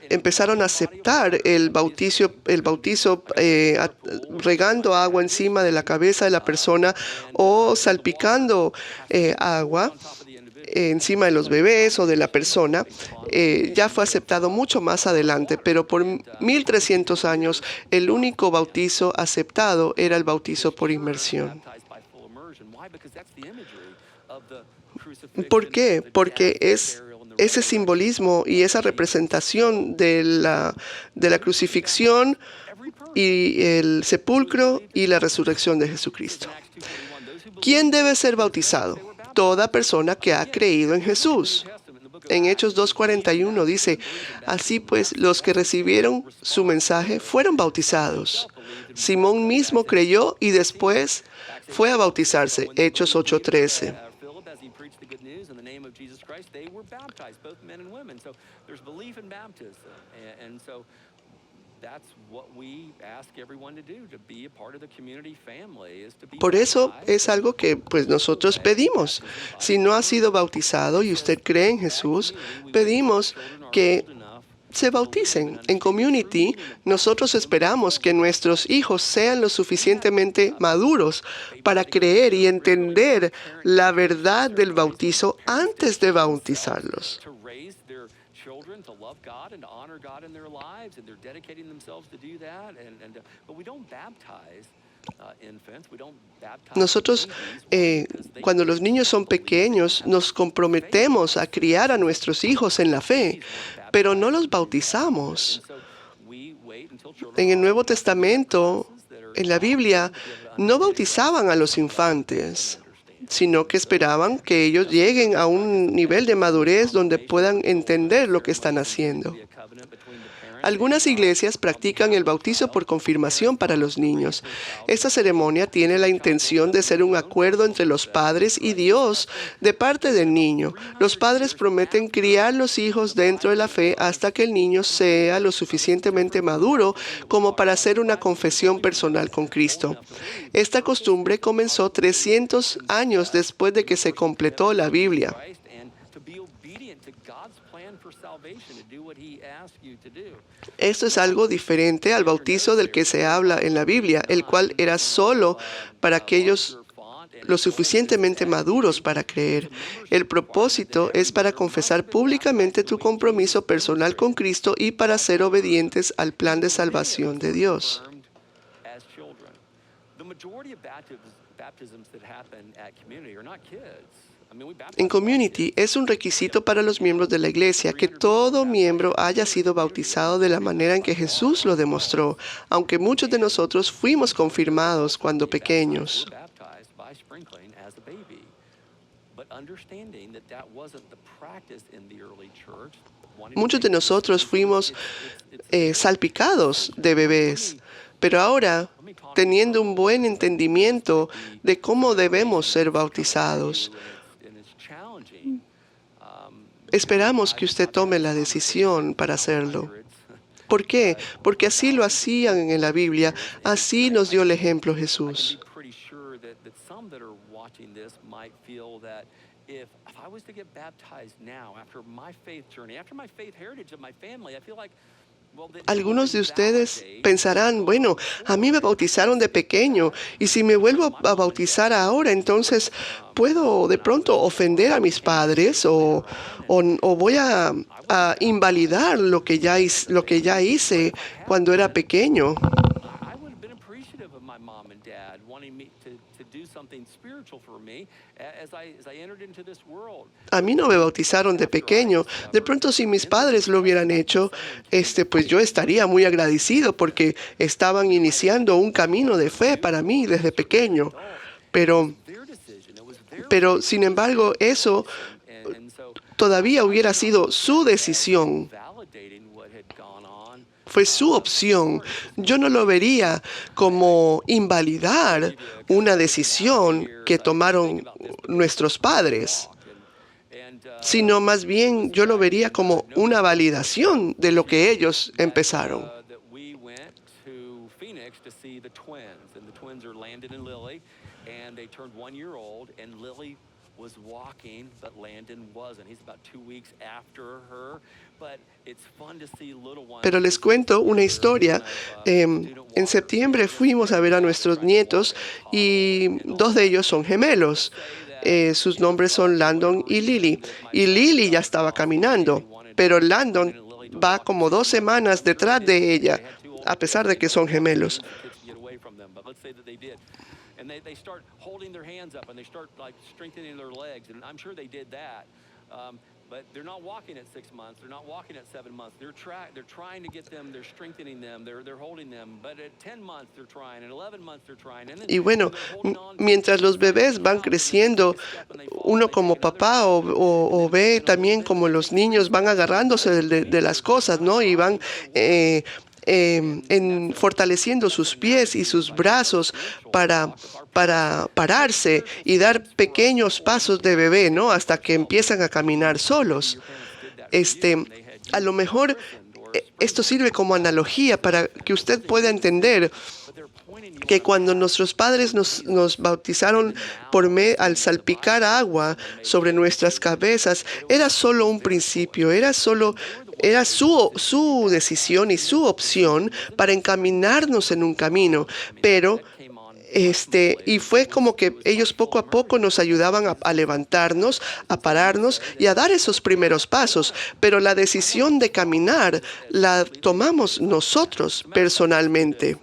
empezaron a aceptar el bautizo regando agua encima de la cabeza de la persona o salpicando agua encima de los bebés o de la persona. Ya fue aceptado mucho más adelante, pero por 1300 años el único bautizo aceptado era el bautizo por inmersión. ¿Por qué? Porque es ese simbolismo y esa representación de la crucifixión y el sepulcro y la resurrección de Jesucristo. ¿Quién debe ser bautizado? Toda persona que ha creído en Jesús. En Hechos 2:41 dice, así pues, los que recibieron su mensaje fueron bautizados. Simón mismo creyó y después fue a bautizarse. Hechos 8:13. Por eso es algo que pues nosotros pedimos. Si no ha sido bautizado y usted cree en Jesús, pedimos que se bauticen. En Community, nosotros esperamos que nuestros hijos sean lo suficientemente maduros para creer y entender la verdad del bautizo antes de bautizarlos. Nosotros, cuando los niños son pequeños, nos comprometemos a criar a nuestros hijos en la fe, pero no los bautizamos. En el Nuevo Testamento, en la Biblia, no bautizaban a los infantes, sino que esperaban que ellos lleguen a un nivel de madurez donde puedan entender lo que están haciendo. Algunas iglesias practican el bautizo por confirmación para los niños. Esta ceremonia tiene la intención de ser un acuerdo entre los padres y Dios de parte del niño. Los padres prometen criar los hijos dentro de la fe hasta que el niño sea lo suficientemente maduro como para hacer una confesión personal con Cristo. Esta costumbre comenzó 300 años después de que se completó la Biblia. Esto es algo diferente al bautizo del que se habla en la Biblia, el cual era solo para aquellos lo suficientemente maduros para creer. El propósito es para confesar públicamente tu compromiso personal con Cristo y para ser obedientes al plan de salvación de Dios. En Community es un requisito para los miembros de la iglesia que todo miembro haya sido bautizado de la manera en que Jesús lo demostró, aunque muchos de nosotros fuimos confirmados cuando pequeños. Muchos de nosotros fuimos salpicados de bebés, pero ahora, teniendo un buen entendimiento de cómo debemos ser bautizados, esperamos que usted tome la decisión para hacerlo. ¿Por qué? Porque así lo hacían en la Biblia, así nos dio el ejemplo Jesús. Algunos de ustedes pensarán, bueno, a mí me bautizaron de pequeño y si me vuelvo a bautizar ahora, entonces puedo de pronto ofender a mis padres o voy a invalidar lo que ya hice cuando era pequeño. A mí no me bautizaron de pequeño. De pronto, si mis padres lo hubieran hecho, pues yo estaría muy agradecido porque estaban iniciando un camino de fe para mí desde pequeño. Pero sin embargo, eso todavía hubiera sido su decisión. Fue su opción. Yo no lo vería como invalidar una decisión que tomaron nuestros padres, sino más bien yo lo vería como una validación de lo que ellos empezaron. Was walking, but Landon wasn't. He's about 2 weeks after her, but it's fun to see little ones. Pero les cuento una historia. En septiembre fuimos a ver a nuestros nietos y 2 de ellos son gemelos. Sus nombres son Landon y Lily. Y Lily ya estaba caminando, pero Landon va como 2 semanas detrás de ella, a pesar de que son gemelos. And they start holding their hands up and they start like strengthening their legs, and I'm sure they did that. But they're not walking at 6 months. They're not walking at 7 months. They're trying to get them. They're strengthening them. They're holding them. But at 10 months they're trying. At 11 months they're trying. Y bueno, mientras los bebés van creciendo, uno como papá o ve también como los niños van agarrándose de las cosas, ¿no? Y van fortaleciendo sus pies y sus brazos para pararse y dar pequeños pasos de bebé, ¿no? Hasta que empiezan a caminar solos. A lo mejor esto sirve como analogía para que usted pueda entender que cuando nuestros padres nos bautizaron al salpicar agua sobre nuestras cabezas, era solo un principio, era su decisión y su opción para encaminarnos en un camino, pero y fue como que ellos poco a poco nos ayudaban a levantarnos, a pararnos y a dar esos primeros pasos, pero la decisión de caminar la tomamos nosotros personalmente.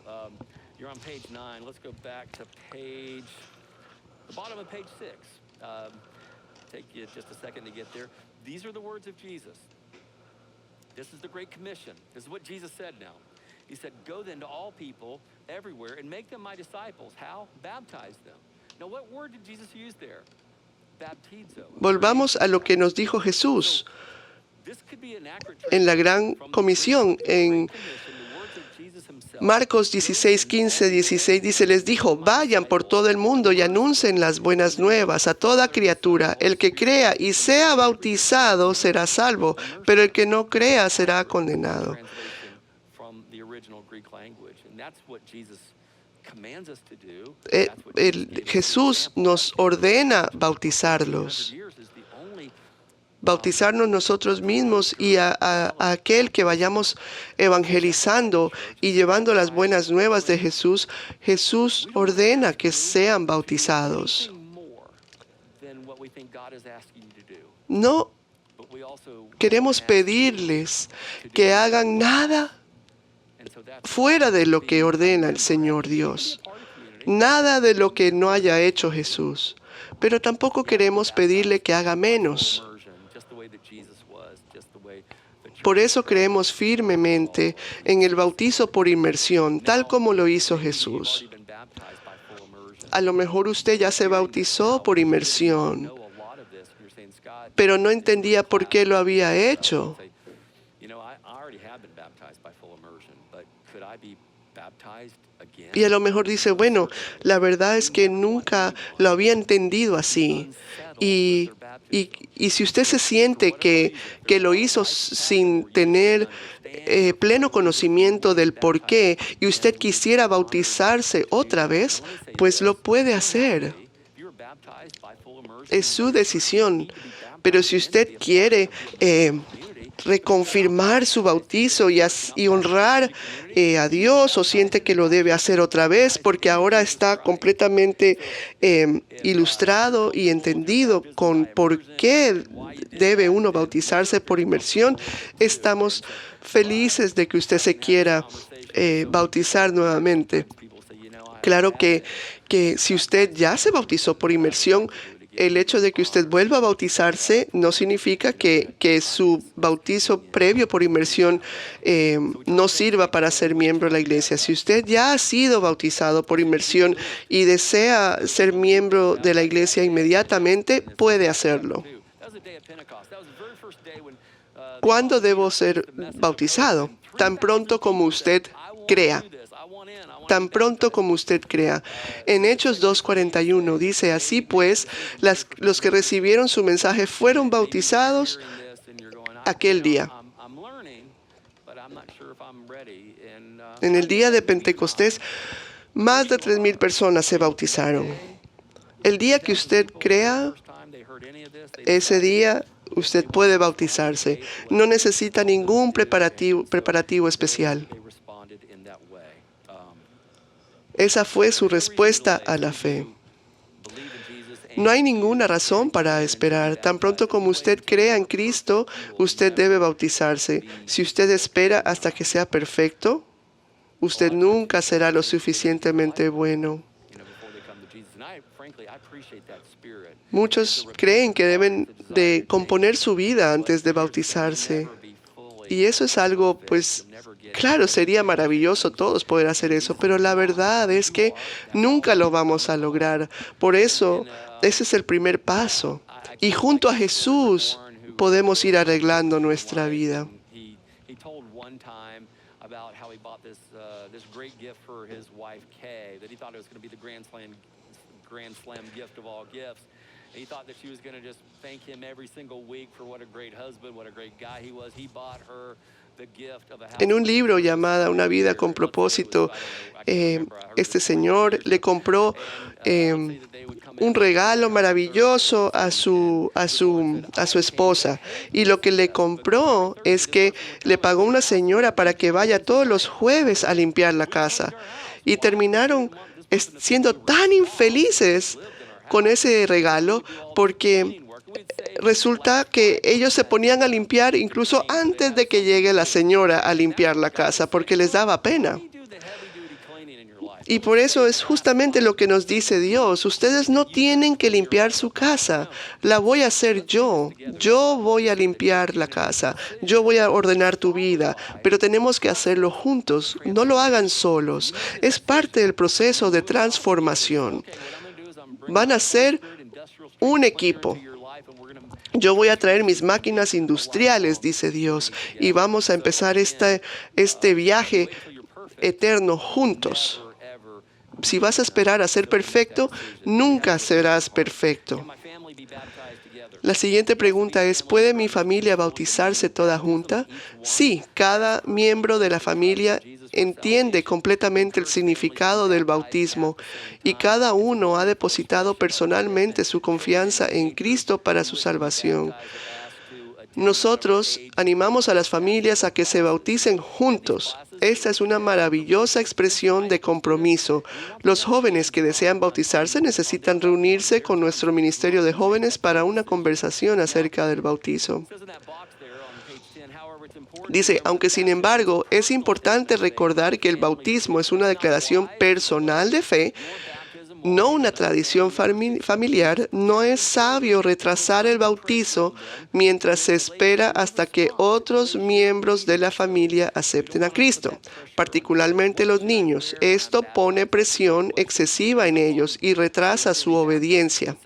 This is the Great Commission. This is what Jesus said now. He said, go then to all people everywhere and make them my disciples. How? Baptize them. Now, what word did Jesus use there? Baptizo. Volvamos a lo que nos dijo Jesús. en la Gran Comisión, en Marcos 16, 15, 16 dice, les dijo, vayan por todo el mundo y anuncien las buenas nuevas a toda criatura. El que crea y sea bautizado será salvo, pero el que no crea será condenado. Jesús nos ordena bautizarlos. Bautizarnos nosotros mismos y a aquel que vayamos evangelizando y llevando las buenas nuevas de Jesús. Jesús ordena que sean bautizados. No queremos pedirles que hagan nada fuera de lo que ordena el Señor Dios. Nada de lo que no haya hecho Jesús. Pero tampoco queremos pedirle que haga menos. Por eso creemos firmemente en el bautizo por inmersión, tal como lo hizo Jesús. A lo mejor usted ya se bautizó por inmersión, pero no entendía por qué lo había hecho. Y a lo mejor dice, bueno, la verdad es que nunca lo había entendido así. Y si usted se siente que lo hizo sin tener pleno conocimiento del por qué y usted quisiera bautizarse otra vez, pues lo puede hacer. Es su decisión. Pero si usted quiere reconfirmar su bautizo y honrar a Dios, o siente que lo debe hacer otra vez porque ahora está completamente ilustrado y entendido con por qué debe uno bautizarse por inmersión, estamos felices de que usted se quiera bautizar nuevamente. Claro que si usted ya se bautizó por inmersión, el hecho de que usted vuelva a bautizarse no significa que su bautizo previo por inmersión no sirva para ser miembro de la iglesia. Si usted ya ha sido bautizado por inmersión y desea ser miembro de la iglesia inmediatamente, puede hacerlo. ¿Cuándo debo ser bautizado? Tan pronto como usted crea. Tan pronto como usted crea. En Hechos 2:41 dice, así pues, los que recibieron su mensaje fueron bautizados aquel día. En el día de Pentecostés, más de 3,000 personas se bautizaron. El día que usted crea, ese día usted puede bautizarse. No necesita ningún preparativo especial. Esa fue su respuesta a la fe. No hay ninguna razón para esperar. Tan pronto como usted crea en Cristo, usted debe bautizarse. Si usted espera hasta que sea perfecto, usted nunca será lo suficientemente bueno. Muchos creen que deben de componer su vida antes de bautizarse. Y eso es algo, pues, claro, sería maravilloso todos poder hacer eso, pero la verdad es que nunca lo vamos a lograr. Por eso, ese es el primer paso. Y junto a Jesús podemos ir arreglando nuestra vida. He thought that she was going to just thank him every single week for what a great husband, what a great guy he was. He bought her the gift of a house. En un libro llamado Una vida con propósito, este señor le compró un regalo maravilloso a su esposa. Y lo que le compró es que le pagó una señora para que vaya todos los jueves a limpiar la casa. Y terminaron siendo tan infelices con ese regalo, porque resulta que ellos se ponían a limpiar incluso antes de que llegue la señora a limpiar la casa, porque les daba pena. Y por eso es justamente lo que nos dice Dios. Ustedes no tienen que limpiar su casa. La voy a hacer yo. Yo voy a limpiar la casa. Yo voy a ordenar tu vida. Pero tenemos que hacerlo juntos. No lo hagan solos. Es parte del proceso de transformación. Van a ser un equipo. Yo voy a traer mis máquinas industriales, dice Dios, y vamos a empezar este viaje eterno juntos. Si vas a esperar a ser perfecto, nunca serás perfecto. La siguiente pregunta es, ¿puede mi familia bautizarse toda junta? Sí, cada miembro de la familia entiende completamente el significado del bautismo y cada uno ha depositado personalmente su confianza en Cristo para su salvación. Nosotros animamos a las familias a que se bauticen juntos. Esta es una maravillosa expresión de compromiso. Los jóvenes que desean bautizarse necesitan reunirse con nuestro Ministerio de Jóvenes para una conversación acerca del bautizo. Dice, aunque sin embargo es importante recordar que el bautismo es una declaración personal de fe, no una tradición familiar, no es sabio retrasar el bautizo mientras se espera hasta que otros miembros de la familia acepten a Cristo, particularmente los niños. Esto pone presión excesiva en ellos y retrasa su obediencia.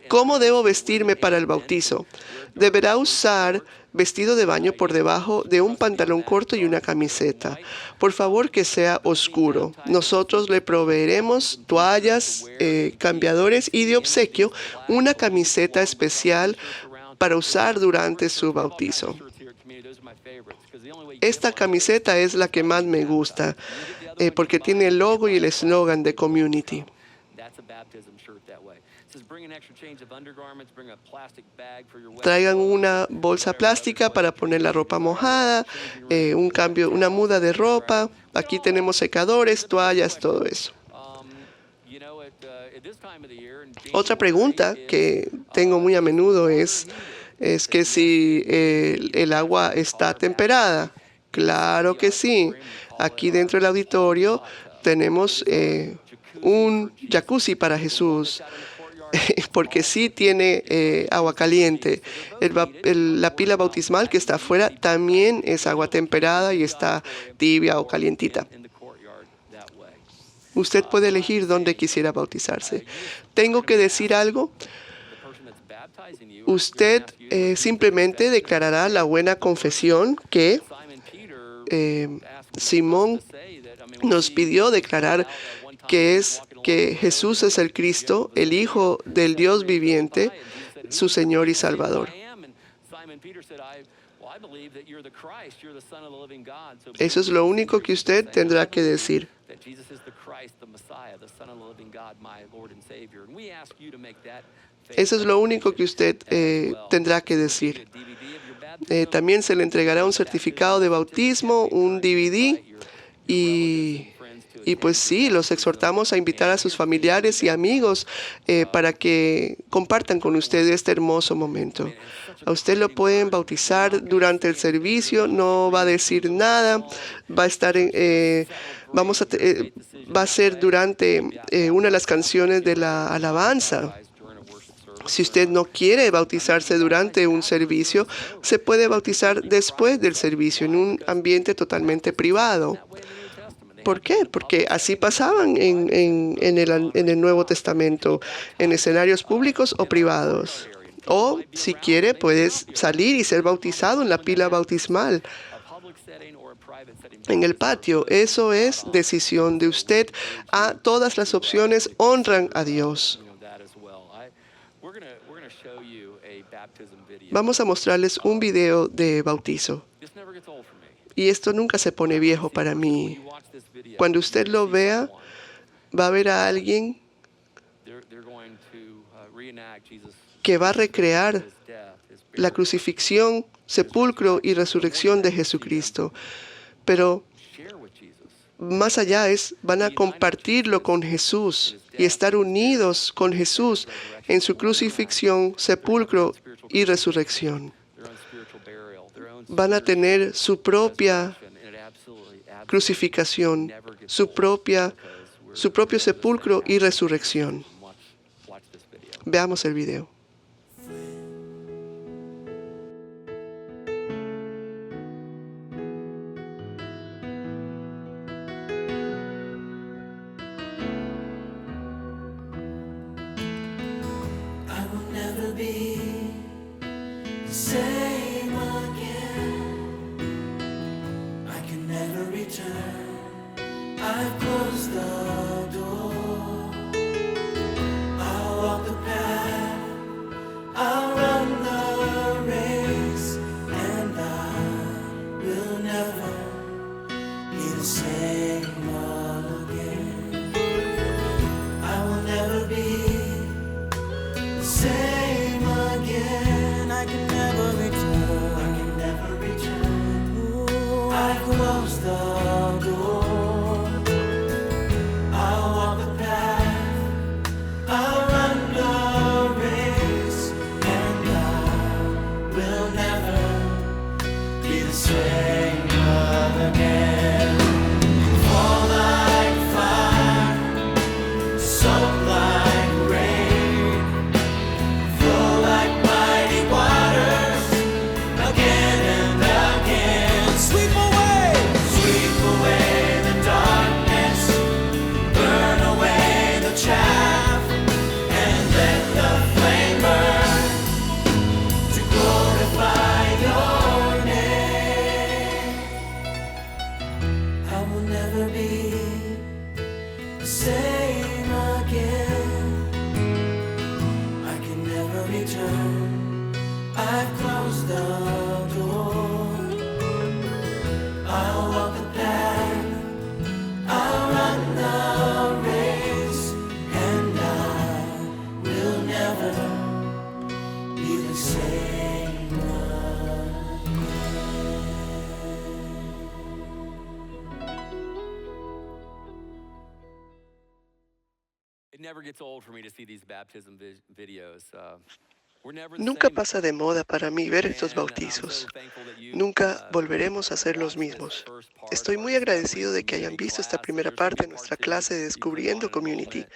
¿Cómo debo vestirme para el bautizo? Deberá usar vestido de baño por debajo de un pantalón corto y una camiseta. Por favor, que sea oscuro. Nosotros le proveeremos toallas, cambiadores y de obsequio una camiseta especial para usar durante su bautizo. Esta camiseta es la que más me gusta porque tiene el logo y el eslogan de Community. Traigan una bolsa plástica para poner la ropa mojada, una muda de ropa. Aquí tenemos secadores, toallas, todo eso. Otra pregunta que tengo muy a menudo es que si el agua está temperada. Claro que sí. Aquí dentro del auditorio tenemos un jacuzzi para Jesús. Porque sí tiene agua caliente. La pila bautismal que está afuera también es agua temperada y está tibia o calientita. Usted puede elegir dónde quisiera bautizarse. ¿Tengo que decir algo? Usted simplemente declarará la buena confesión que Simón nos pidió declarar, que es que Jesús es el Cristo, el Hijo del Dios viviente, su Señor y Salvador. Eso es lo único que usted tendrá que decir. Eso es lo único que usted tendrá que decir. También se le entregará un certificado de bautismo, un DVD y pues sí, los exhortamos a invitar a sus familiares y amigos para que compartan con usted este hermoso momento. A usted lo pueden bautizar durante el servicio, no va a decir nada, va a estar va a ser durante una de las canciones de la alabanza. Si usted no quiere bautizarse durante un servicio, se puede bautizar después del servicio en un ambiente totalmente privado. ¿Por qué? Porque así pasaban en el Nuevo Testamento, en escenarios públicos o privados. O, si quiere, puedes salir y ser bautizado en la pila bautismal, en el patio. Eso es decisión de usted. Todas las opciones honran a Dios. Vamos a mostrarles un video de bautizo. Y esto nunca se pone viejo para mí. Cuando usted lo vea, va a ver a alguien que va a recrear la crucifixión, sepulcro y resurrección de Jesucristo. Pero más allá van a compartirlo con Jesús y estar unidos con Jesús en su crucifixión, sepulcro y resurrección. Van a tener su propia crucificación, su propio sepulcro y resurrección. Veamos el video. I will never be return. I've closed the door. I'll walk the path. I'll run the race, and I will never be the same again. I will never be the same again. I can never return. I can never return. Ooh, I closed the door. I'll walk the path. I'll run the race, and I will never be the same again. Fall like fire, soak like rain, flow like mighty waters, again and again. Sweep away the darkness, burn away the chaff, and let the flame burn to glorify your name. I will never be the same again. I can never return. I've closed the door. I'll walk the path. I'll run the race, and I will never be the same again. It never gets old for me to see these baptism videos. We're never the Nunca same. pasa de moda para mí ver estos And I'm bautizos. so thankful that you, Nunca volveremos a ser los watched this mismos. first part Estoy of our muy agradecido Discovering de que hayan Community visto esta class. primera There's gonna parte be de part nuestra two clase de if you click Descubriendo on it in a Community. moment.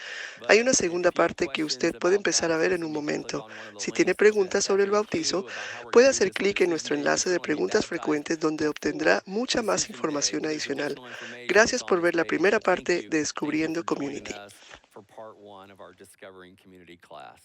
Hay But una if segunda you have parte que questions usted puede about empezar a ver en baptism, un you can click momento. on one of the Si tiene links that says preguntas sobre el chapter 2 bautizo, about how we're puede gonna do hacer this clic en baptism nuestro video. You enlace de certainly be preguntas baptized frecuentes donde obtendrá before mucha más Decision Day. información There's adicional. additional information Gracias that's por on ver this la page, primera but thank parte you. de Thank you Descubriendo for joining Community. us for part 1 of our Discovering Community class.